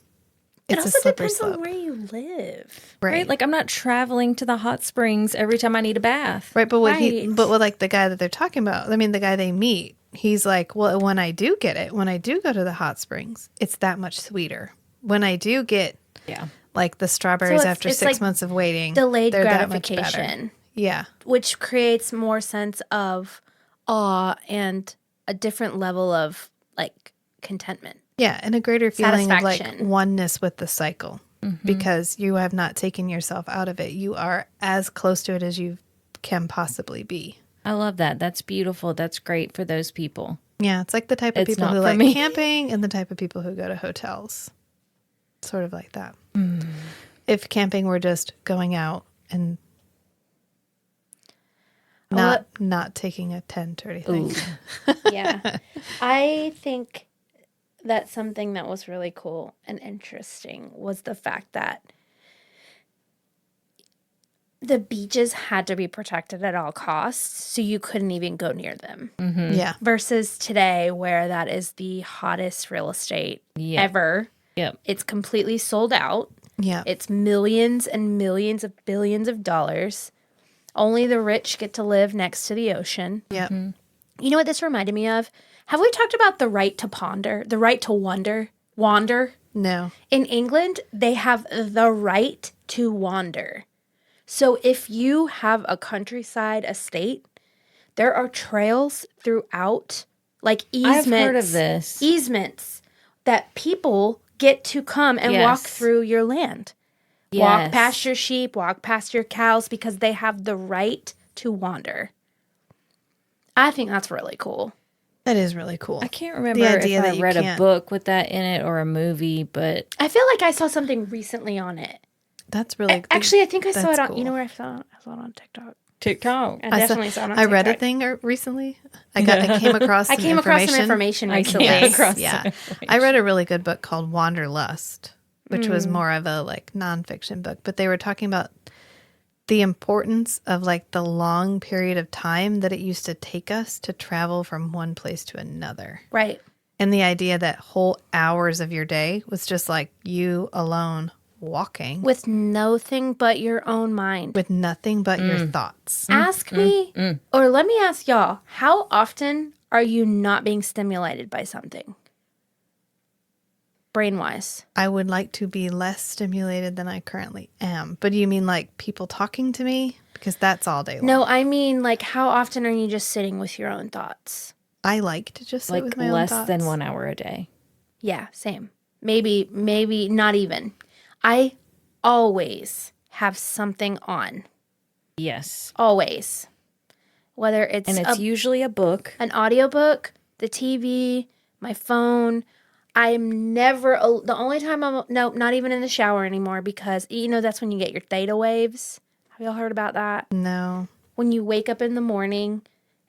it's a also slippery depends slope. on where you live. Right. Like I'm not traveling to the hot springs every time I need a bath. Right, but Right. what like the guy that they're talking about, I mean the guy they meet, he's like, well, when I do get it, when I do go to the hot springs, it's that much sweeter. When I do get Yeah. like the strawberries So after it's 6 like months of waiting, Delayed they're that much better. gratification, Yeah. which creates more sense of awe and a different level of like contentment. Yeah, and a greater feeling of like Satisfaction. oneness with the cycle because you have not taken yourself out of it. You are as close to it as you can possibly be. I love that. That's beautiful. That's great for those people. Yeah, it's like the type of It's people not who for like me. camping and the type of people who go to hotels. Sort of like that. If camping were just going out and not taking a tent or anything. Yeah. I think that something that was really cool and interesting was the fact that the beaches had to be protected at all costs, so you couldn't even go near them. Yeah. Versus today, where that is the hottest real estate Yeah. ever. Yep. It's completely sold out. Yeah. It's millions and millions of billions of dollars. Only the rich get to live next to the ocean. Yeah. You know what this reminded me of? Have we talked about the right to ponder, the right to wander? No. In England, they have the right to wander. So if you have a countryside estate, there are trails throughout, like easements. I've heard of this. Easements that people get to come and walk Yes. through your land. Walk Yes. past your sheep, walk past your cows because they have the right to wander. I think that's really cool. That is really cool. I can't remember idea if that I you read a can't- book with that in it or a movie, but I feel like I saw something recently on it. That's really Actually, I think I saw that's it on, cool. you know where I saw it? I saw it on TikTok. TikTok. I definitely saw it on I TikTok. read a thing recently. I came across I some came across some information. information I recently. came across Yeah. some I read a really good book called Wanderlust, which was more of a like nonfiction book, but they were talking about the importance of like the long period of time that it used to take us to travel from one place to another. Right. And the idea that whole hours of your day was just like you alone walking With nothing but your own mind. with nothing but your thoughts. Ask me, or let me ask y'all, how often are you not being stimulated by something? Brain-wise. I would like to be less stimulated than I currently am. But do you mean like people talking to me? Because that's all day long. No, I mean, like, how often are you just sitting with your own thoughts? I like to just sit like with my less own thoughts. than 1 hour a day. Yeah, same. maybe not even. I always have something on. Yes. Always. Whether it's And it's usually a book. an audiobook, the TV, my phone. I'm never, the only time not even in the shower anymore, because, that's when you get your theta waves. Have y'all heard about that? No. When you wake up in the morning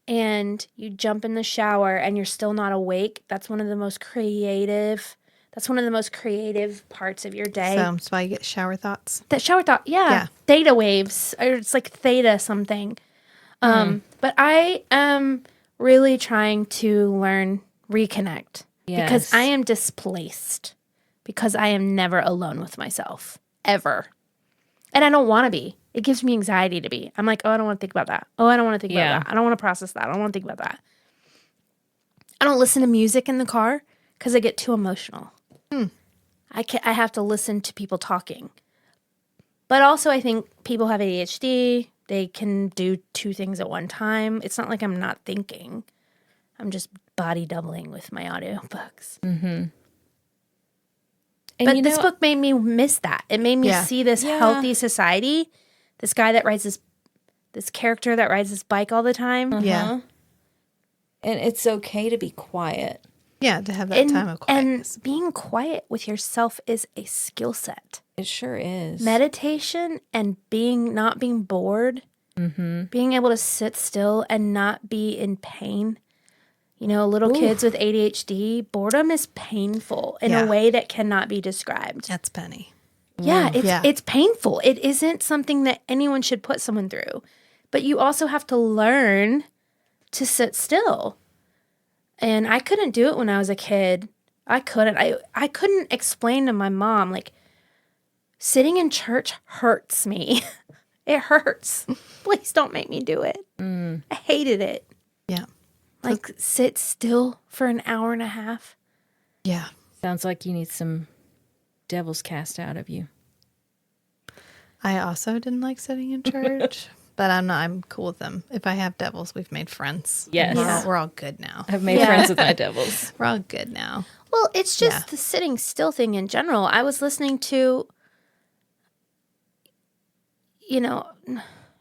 and you jump in the shower and you're still not awake, that's one of the most creative parts of your day. So that's why you get shower thoughts. That shower thought, yeah. Theta waves, or it's like theta something. But I am really trying to reconnect. Yes. Because I am displaced. Because I am never alone with myself. Ever. And I don't want to be. It gives me anxiety to be. I'm like, oh, I don't want to think about that. Oh, I don't want to think about that. I don't want to process that. I don't want to think about that. I don't listen to music in the car because I get too emotional. I have to listen to people talking. But also, I think people have ADHD. They can do two things at one time. It's not like I'm not thinking. I'm just body doubling with my audiobooks. Mm-hmm. But this book made me miss that. It made me see this Yeah. healthy society. This guy that rides this character that rides this bike all the time. Yeah. And it's okay to be quiet. Yeah, to have that time of quietness. And being quiet with yourself is a skill set. It sure is. Meditation and not being bored, being able to sit still and not be in pain. Little kids with ADHD, boredom is painful in a way that cannot be described. That's Penny. Yeah, it's painful. It isn't something that anyone should put someone through. But you also have to learn to sit still. And I couldn't do it when I was a kid. I couldn't. I couldn't explain to my mom, like, sitting in church hurts me. It hurts. Please don't make me do it. I hated it. Yeah. Like, sit still for an hour and a half. Yeah. Sounds like you need some devils cast out of you. I also didn't like sitting in church, but I'm cool with them. If I have devils, we've made friends. Yes. We're all good now. I've made friends with my devils. We're all good now. Well, it's just the sitting still thing in general. I was listening to, this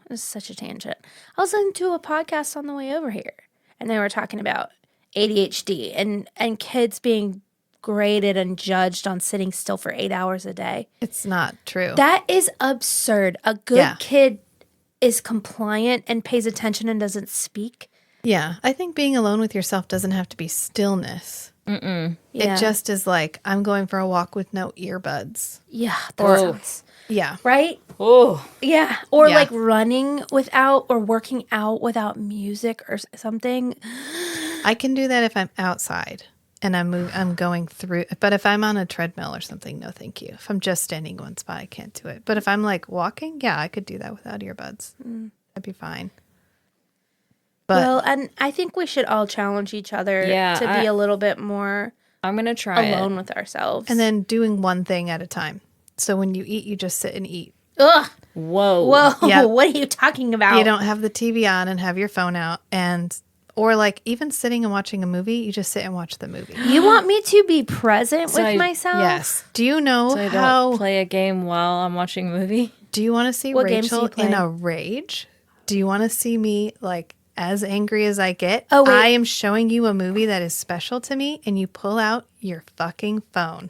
is such a tangent. I was listening to a podcast on the way over here, and they were talking about ADHD and kids being graded and judged on sitting still for 8 hours a day. It's not true. That is absurd. A good kid is compliant and pays attention and doesn't speak. Yeah. I think being alone with yourself doesn't have to be stillness. Yeah. It just is like, I'm going for a walk with no earbuds. Yeah. That sounds, Yeah. right? Oh. Yeah. Or Yeah. like running without or working out without music or something. I can do that if I'm outside and I'm going through. But if I'm on a treadmill or something, no, thank you. If I'm just standing in one spot, I can't do it. But if I'm like walking, yeah, I could do that without earbuds. That'd be fine. But Well, and I think we should all challenge each other to be a little bit more I'm going to try alone it. with ourselves. and then doing one thing at a time. So when you eat, you just sit and eat. Ugh. Whoa. Whoa. Yeah. What are you talking about? You don't have the TV on and have your phone out, or like even sitting and watching a movie, you just sit and watch the movie. You want me to be present So with I- myself? Yes. Do you know So I how? don't play a game while I'm watching a movie? Do you want to see What games do Rachel you in play? a rage? Do you want to see me like as angry as I get? Oh, wait. I am showing you a movie that is special to me, and you pull out your fucking phone.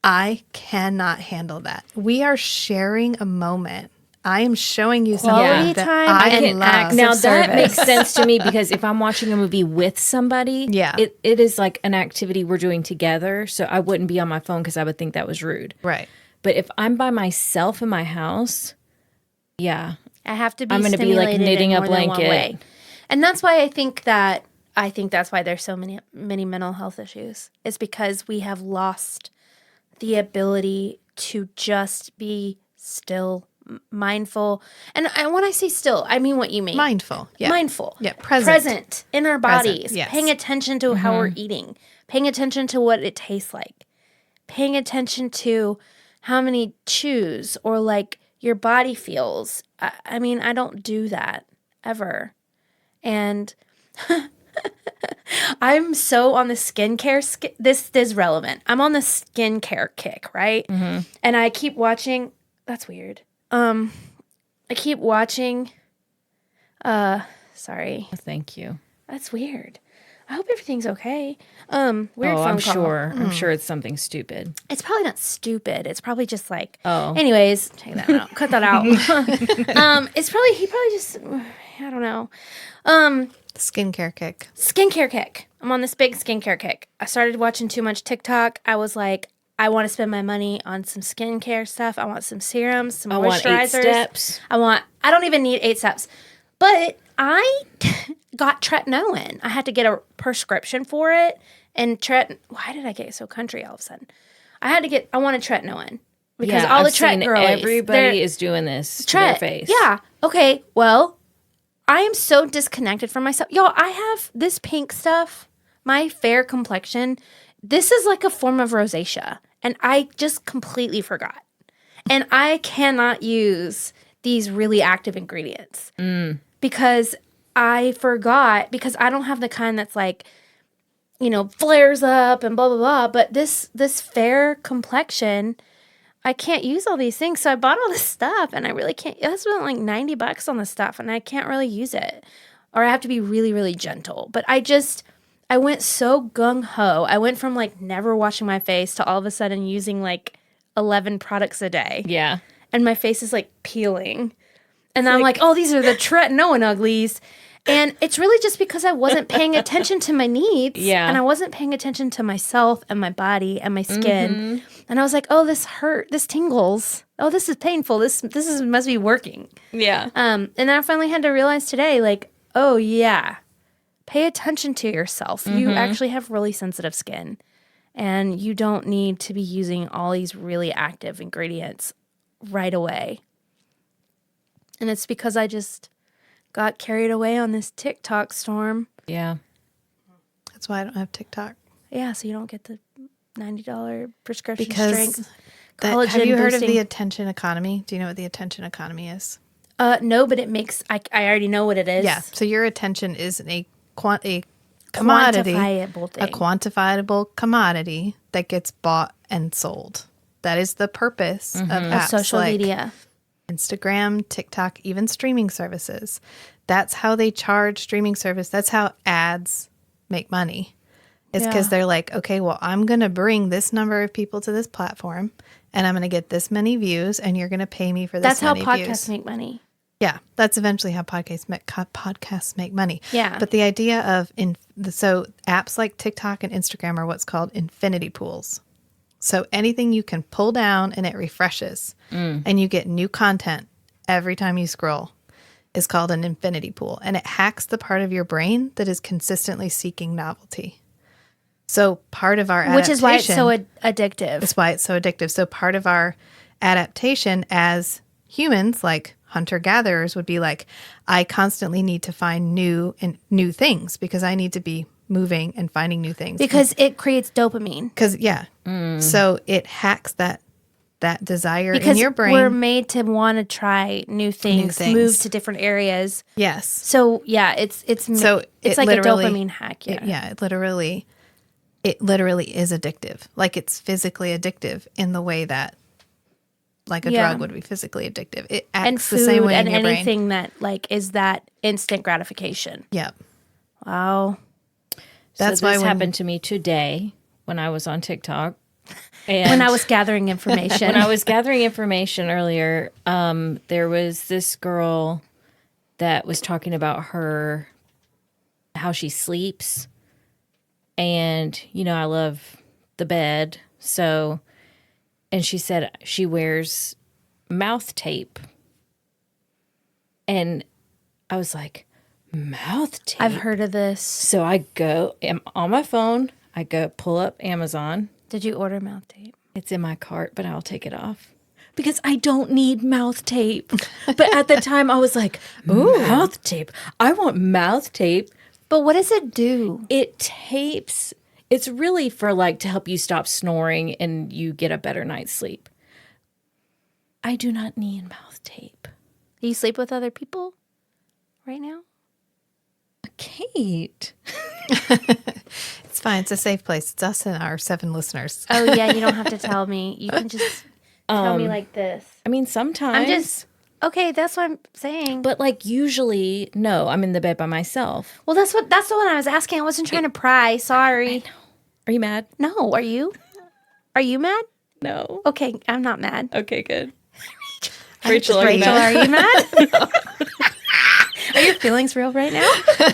I cannot handle that. We are sharing a moment. I am showing you something Quality that time I and love. acts Now of that service. makes sense to me because if I'm watching a movie with somebody, Yeah. it is like an activity we're doing together. So I wouldn't be on my phone because I would think that was rude. Right. But if I'm by myself in my house, yeah, I have to be I'm gonna be, like, stimulated in knitting a more than one blanket. way. And that's why I think that's why there's so many mental health issues. It's because we have lost the ability to just be still, mindful. And when I say still, I mean what you mean. Mindful. Yeah. Mindful. Yeah, present. Present in our Present, bodies. yes. Paying attention to how we're eating. Paying attention to what it tastes like. Paying attention to how many chews or like your body feels. I mean, I don't do that ever. And I'm so on the skincare. This is relevant. I'm on the skincare kick, right? Mm-hmm. And I keep watching. That's weird. I keep watching. Sorry. Thank you. That's weird. I hope everything's okay. Weird phone I'm call. sure. I'm sure it's something stupid. It's probably not stupid. It's probably just like. Oh. Anyways, check that out. Cut that out. It's probably he probably just. I don't know. Skincare kick. Skincare kick. I'm on this big skincare kick. I started watching too much TikTok. I was like, I want to spend my money on some skincare stuff. I want some serums, some I want moisturizers. 8 steps. I don't even need 8 steps. But I got tretinoin. I had to get a prescription for it. And why did I get so country all of a sudden? I wanted tretinoin. Because all the Tret girlies. Everybody is doing this to their face. Yeah. Okay. Well, I am so disconnected from myself. Y'all, I have this pink stuff, my fair complexion. This is like a form of rosacea. And I just completely forgot. And I cannot use these really active ingredients because I forgot, because I don't have the kind that's like, flares up and blah, blah, blah. But this fair complexion, I can't use all these things. So I bought all this stuff and I really can't. I spent like $90 on this stuff and I can't really use it. Or I have to be really, really gentle. But I went so gung-ho. I went from like never washing my face to all of a sudden using like 11 products a day. Yeah. And my face is like peeling. And I'm like, oh, these are the tretinoin uglies. And it's really just because I wasn't paying attention to my needs. Yeah. And I wasn't paying attention to myself and my body and my skin. And I was like, oh, this hurt. This tingles. Oh, this is painful. This must be working. Yeah. And then I finally had to realize today, like, oh, yeah, pay attention to yourself. You actually have really sensitive skin. And you don't need to be using all these really active ingredients right away. And it's because I just got carried away on this TikTok storm. Yeah. That's why I don't have TikTok. Yeah, so you don't get the $90 prescription Because strength. have you heard of boosting- the attention economy? Do you know what the attention economy is? No, but it makes, I already know what it is. Yeah. So your attention is a commodity, Quantifiable thing. a quantifiable commodity that gets bought and sold. That is the purpose of apps social like media. Instagram, TikTok, even streaming services. That's how they charge streaming service. That's how ads make money. It's because they're like, okay, well, I'm going to bring this number of people to this platform and I'm going to get this many views and you're going to pay me for this That's how many podcasts views. make money. Yeah, that's eventually how podcasts make money. Yeah. But the idea of so apps like TikTok and Instagram are what's called infinity pools. So anything you can pull down and it refreshes and you get new content every time you scroll is called an infinity pool. And it hacks the part of your brain that is consistently seeking novelty. So part of our adaptation... Which is why it's so addictive. That's why it's so addictive. So part of our adaptation as humans, like hunter-gatherers, would be like, I constantly need to find new things because I need to be moving and finding new things. Because it creates dopamine. Because, so it hacks that desire Because in your brain. we're made to want to try new things, move to different areas. Yes. So, yeah, it's like a dopamine hack. Yeah. It literally is addictive. Like it's physically addictive in the way that like a drug would be physically addictive. It acts And the food same way and in your brain. anything that like is that instant gratification. Yeah. Wow. That's so why this when- happened to me today when I was on TikTok. And When I was gathering information. when I was gathering information earlier, there was this girl that was talking about how she sleeps. And, I love the bed. So, and she said she wears mouth tape. And I was like, mouth tape? I've heard of this. So I'm on my phone. I go pull up Amazon. Did you order mouth tape? It's in my cart, but I'll take it off because I don't need mouth tape. But at the time I was like, ooh, mouth tape. I want mouth tape. But what does it do? It tapes. It's really for to help you stop snoring and you get a better night's sleep. I do not need mouth tape. Do you sleep with other people right now? Kate. fine. It's a safe place. It's us and our 7 listeners. Oh yeah, you don't have to tell me. You can just tell me like this. I mean, sometimes. I'm just okay. That's what I'm saying. But like usually, no, I'm in the bed by myself. Well, that's the one I was asking. I wasn't trying to pry. Sorry. Are you mad? No, are you? Are you mad? No. Okay, I'm not mad. Okay, good. Rachel, are you Rachel, mad? are you mad? Are your feelings real right now?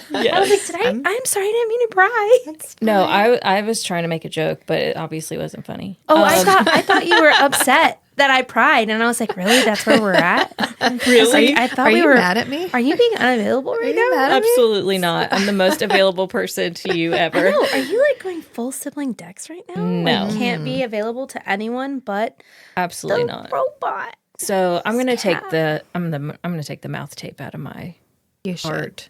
Yes. I was like, I'm sorry, I didn't mean to pry. No, I was trying to make a joke, but it obviously wasn't funny. Oh, I thought you were upset that I pried, and I was like, really? That's where we're at? Really? I thought Are we you were mad at me? Are you being unavailable right now? mad at me? Absolutely not. I'm the most available person to you ever. No, are you like going full sibling Dex right now? No. Like, can't be available to anyone but Absolutely the not. robot. So I'm gonna take I'm gonna take the mouth tape out of my You should. heart.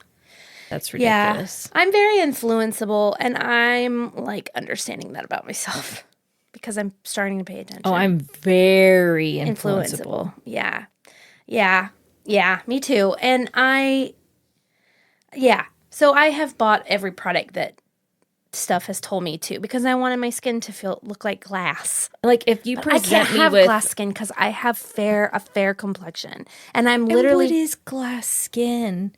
That's Yeah, ridiculous. I'm very influenceable, and I'm like understanding that about myself because I'm starting to pay attention. Oh, I'm very influenceable. Yeah, me too. And so I have bought every product that stuff has told me to because I wanted my skin to look like glass. Like if you I present can't me have with glass skin because I have a fair complexion, and I'm And literally. what is glass skin?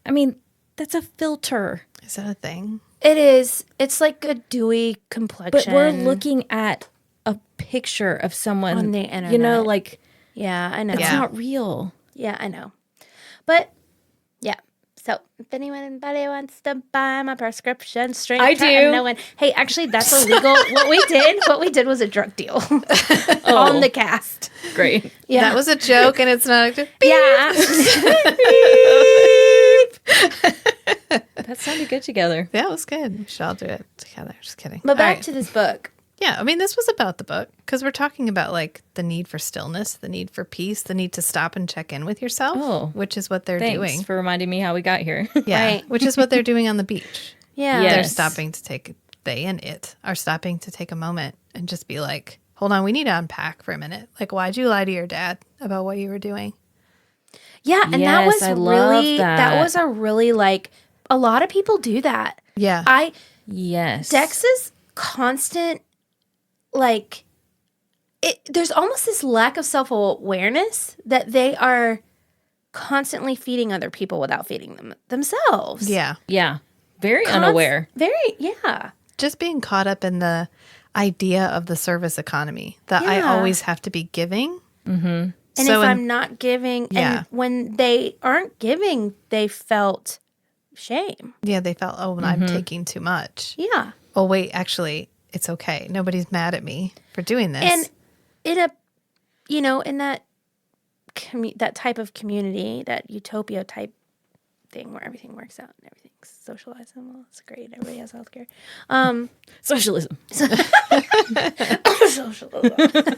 I mean, that's a filter. Is that a thing? It is. It's like a dewy But complexion. we're looking at a picture of someone On the You know, internet. like Yeah, I know. it's Yeah. not real. Yeah, I know. But yeah. So if anybody wants to buy my prescription straight I from do. no one. Hey, actually that's illegal. What we did was a drug deal Oh. on the cast. Great. Yeah. That was a joke, and it's not. yeah. That sounded good together. Yeah, it was good. We should all do it together. Just kidding. But back All right. to this book. Yeah, I mean, this was about the book because we're talking about like the need for stillness, the need for peace, the need to stop and check in with yourself, Oh, which is what they're Thanks doing. for reminding me how we got here. Yeah, Right. which is what they're doing on the beach. Yeah. Yeah. They're Yes. stopping to take, they and it are stopping to take a moment and just be like, hold on, we need to unpack for a minute. Like, why'd you lie to your dad about what you were doing? Yeah, and that Yes, was I love really that. was a really like a lot of people do that. Yeah. Yes. Dex's constant like there's almost this lack of self-awareness that they are constantly feeding other people without feeding themselves. Yeah. Yeah. Very unaware. Yeah. Just being caught up in the idea of the service economy that I Yeah. always have to be giving. And So if in- I'm not giving Yeah. and when they aren't giving, they felt shame. Yeah, they felt, oh, I'm taking too much. Yeah. Oh, wait, actually, it's okay. Nobody's mad at me for doing this. And in a, in that that type of community, that utopia type thing where everything works out and everything's socialized and well, it's great. Everybody has healthcare. Socialism. Socialism.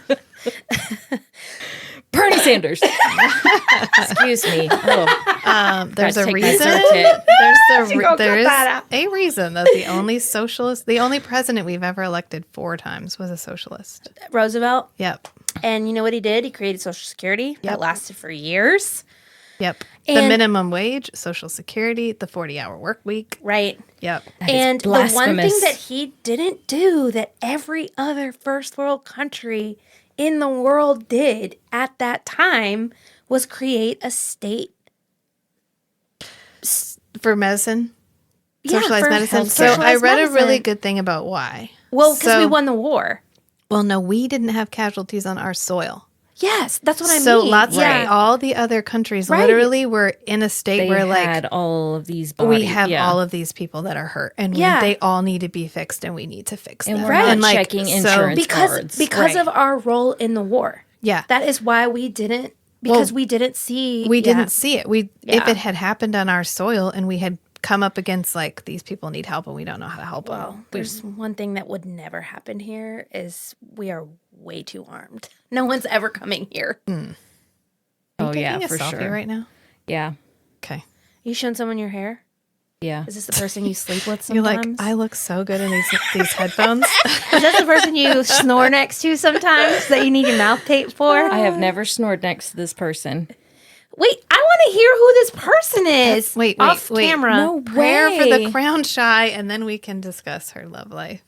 Bernie Sanders. Excuse me. Oh, there's a take my reason. Zyrtec. There is that out. a reason that the only president we've ever elected 4 times was a socialist. Roosevelt. Yep. And you know what he did? He created Social Security that Yep. lasted for years. Yep. The And- minimum wage, Social Security, the 40-hour work week. Right. Yep. And the one thing blasphemous. that he didn't do that every other first world country in the world did at that time was create a state. For medicine. Yeah, Socialized for medicine. So socialized I read a really medicine. good thing about why. Well, because we So- won the war. Well, no, we didn't have casualties on our soil. Yes, that's what I So mean. lots yeah. of all the other countries Right. literally were in a state they where like had all of these bodies. we have yeah. all of these people that are hurt and Yeah. they all need to be fixed and we need to fix And them. we're Right. not checking insurance because cards. because Right. of our role in the war. Yeah. That is why we didn't we didn't see We didn't see it. If Yeah. it had happened on our soil and we had come up against like these people need help and we don't know how to help Well, them. there's one thing that would never happen here is we are way too armed. No one's ever coming here. Oh yeah, Taking a for selfie sure. right now. Yeah. Okay. You showing someone your hair? Yeah. Is this the person you sleep with You're sometimes? like, I look so good in these headphones. Is that the person you snore next to sometimes that you need your mouth tape for? I have never snored next to this person. Wait, I want to hear who this person is. Wait, off camera. No Prayer for the way. crown shy, and then we can discuss her love life.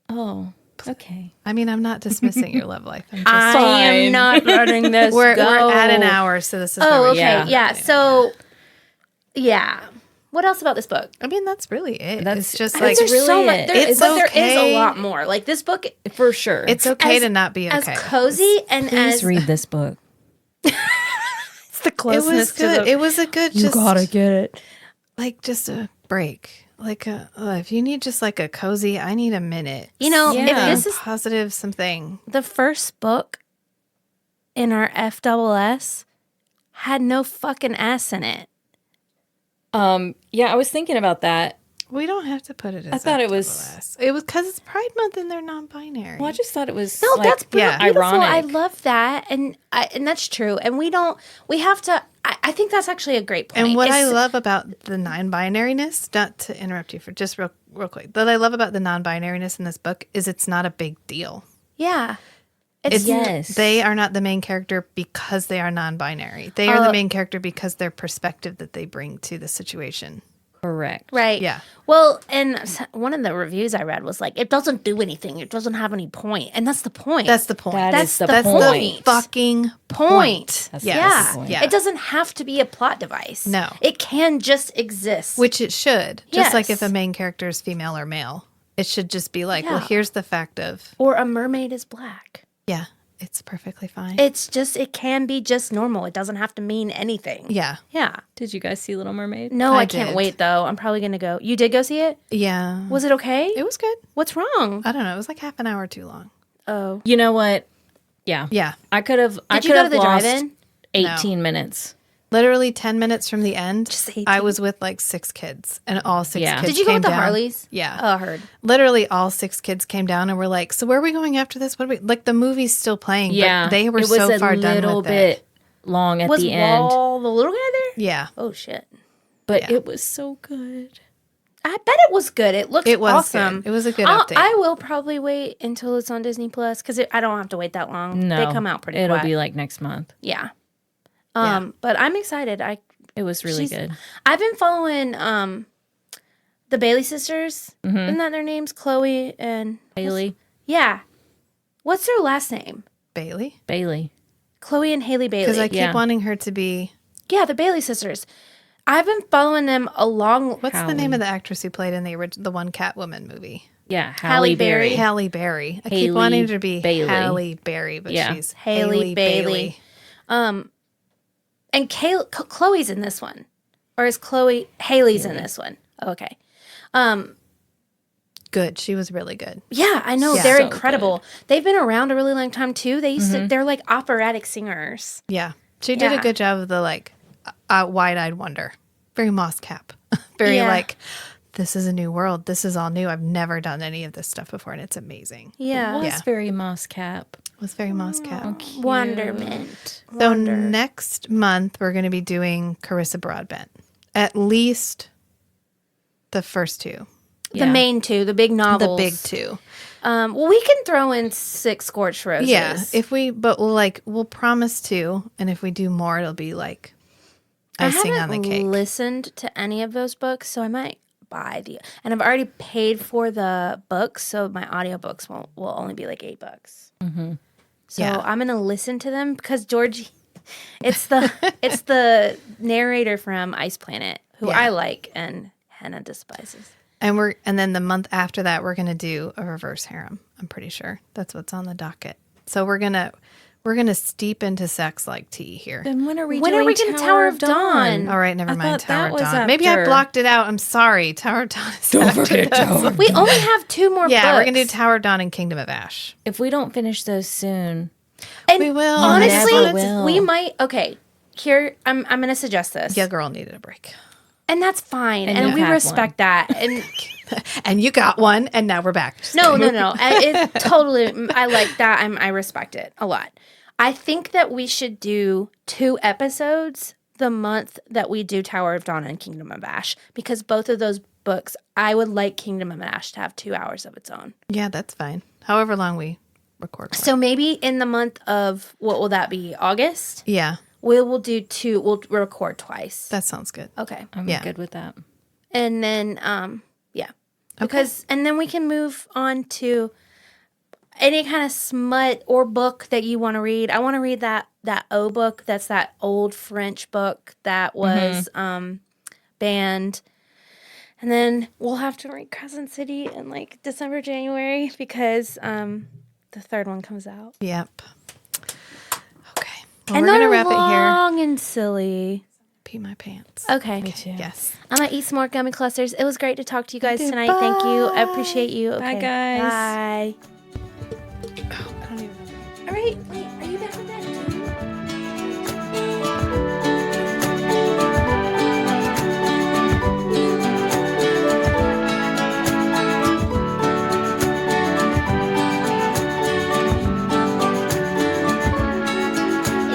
Oh, okay. I mean, I'm not dismissing your love life. I'm just, I Fine. am not letting this we're go. at an hour, so this is where Oh, we okay. Yeah. Yeah. So, yeah. What else about this book? I mean, that's really it. That's- It's just I like think There's so really much, it. there, It's but there is okay. a lot more. Like this book, For sure. it's okay as- to not be as okay. cozy and Please as read this book. it's the It closeness was to good. the. It was a good, just get it. like just a break. Like if you need just like a cozy, I need a minute. You know, Yeah. if this is Positive something. the first book in our FSS, had no fucking ass in it. Yeah, I was thinking about that. We don't have to put it as I thought it was- FSS. It was because it's Pride Month and they're non-binary. Well, I just thought it was No, like, that's yeah, beautiful. ironic. I love that, and that's true. And we have to. I think that's actually a great point. And what I It's- love about the non-binariness, not to interrupt you for just real quick, what I love about the non-binariness in this book is it's not a big deal. yeah, It's Yes. They are not the main character because they are non-binary. They are the main character because their perspective that they bring to the situation. correct. right. Yeah. Well, and one of the reviews I read was like, it doesn't do anything. It doesn't have any point, and that's the point. That's the point. That That's is the the That's point. the fucking point. That's Yes. Yeah. the point. Yeah. It doesn't have to be a plot device. No. It can just exist. Which it should. Just like Yes. if a main character is female or male. It should just be like, well, Yeah. here's the fact of, or a mermaid is black. yeah, it's perfectly fine. It can be just normal. It doesn't have to mean anything. yeah. Yeah. Did you guys see Little Mermaid? No, I I can't did. wait though. I'm probably going to go. You did go see it? Yeah. Was it okay? It was good. What's wrong? I don't know. It was like half an hour too long. Oh. You know what? Yeah. Yeah. I could have. Did you go to the drive-in? 18 minutes. Literally 10 minutes from the end, Just 18? I was with like 6 kids, and all 6 Yeah. kids Did you go came with the down. Harleys? Yeah. Oh, I heard. Literally all 6 kids came down and were like, so where are we going after this? What are we like? The movie's still playing, Yeah. but they were it was so a far done little with bit it. long at Was the end. Wall the little guy there? Yeah. Oh, shit. But Yeah. it was so good. I bet it was good. It looks It was awesome. good. It was a good update. I will probably wait until it's on Disney Plus because I don't have to wait that long. No. They come out pretty It'll quick. be like next month. Yeah. Yeah. But I'm excited. It was really She's- good. I've been following the Bailey sisters. Mm-hmm. Isn't that their names? Chloe and Haley. yeah. What's their last name? Bailey. Chloe and Haley Bailey. Because I keep Yeah. wanting her to be, Yeah, the Bailey sisters. I've been following them along. what's the Hallie. name of the actress who played in the one Catwoman movie? Yeah. Halle Halle Berry. Berry. Halle Berry. I keep Haley wanting her to be Bailey. Halle Berry, but Yeah. she's Haley Bailey. And Chloe's in this one, or is Haley's in this one? Okay. Good. She was really good. Yeah, I know Yeah. they're So incredible. They've been around a really long time too. They used to. They're like operatic singers. Yeah. She did a Yeah. good job of the like wide-eyed wonder. Very Moss Cap. Very Yeah. like, this is a new world. This is all new. I've never done any of this stuff before, and it's amazing. Yeah, It was Yeah. very Moss Cap. It was very Moss Cap. wonderment. So next month we're going to be doing Carissa Broadbent. At least the first 2. The main two, the big novels, The big 2. Well, we can throw in 6 Scorched Roses. Yeah. But we'll promise 2, and if we do more, it'll be like icing on the cake. Listened to any of those books, so I might buy and I've already paid for the books, so my audiobooks will only be like $8. Mm-hmm. So Yeah. I'm gonna listen to them because Georgie, it's the narrator from Ice Planet who Yeah. I like and Hannah despises. And then the month after that, we're gonna do a reverse harem. I'm pretty sure that's what's on the docket. So we're gonna steep into sex like tea here. Then when are we When are doing we gonna Tower of Dawn? All right, never I mind. thought Tower that of was Dawn. Maybe I after. blocked it out. I'm sorry. Tower of Dawn is after this. We only have 2 more books. Yeah, we're gonna do Tower of Dawn and Kingdom of Ash. If we don't finish those soon, And We will. honestly, Never will. we might. Okay, here I'm gonna suggest this. Yeah, girl needed a break, And that's fine. And And, you we have respect that. And and you got one, and now we're back. no. It totally, I like that. I respect it a lot. I think that we should do 2 episodes the month that we do Tower of Dawn and Kingdom of Ash, because both of those books, I would like Kingdom of Ash to have 2 hours of its own. Yeah, that's fine. However long we record. For. So maybe in the month of, what will that be, August? Yeah, we will do 2. We'll record twice. That sounds good. Okay. I'm Yeah. good with that. And then, yeah. Because, and then we can move on to any kind of smut or book that you want to read. I want to read that O book. That's that old French book that was banned. And then we'll have to read Crescent City in like December, January because the third one comes out. Yep. Okay. Well, And we're going to they're wrap it here. long and silly. Pee my pants. Okay. Me too. Yes. I'm going to eat some more gummy clusters. It was great to talk to you guys tonight. Thank you. I appreciate you. Bye, Okay. guys. Bye. Oh, I don't even know. All right. Wait, are you back with that too?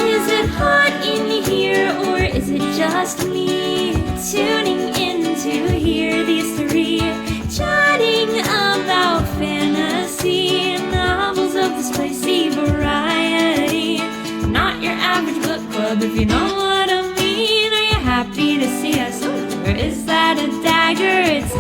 Is it hot in here or is it just me? Tuning in to hear these 3 chatting about fantasy novels of the spicy variety. Not your average book club, if you know what I mean. Are you happy to see us? Or is that a dagger? It's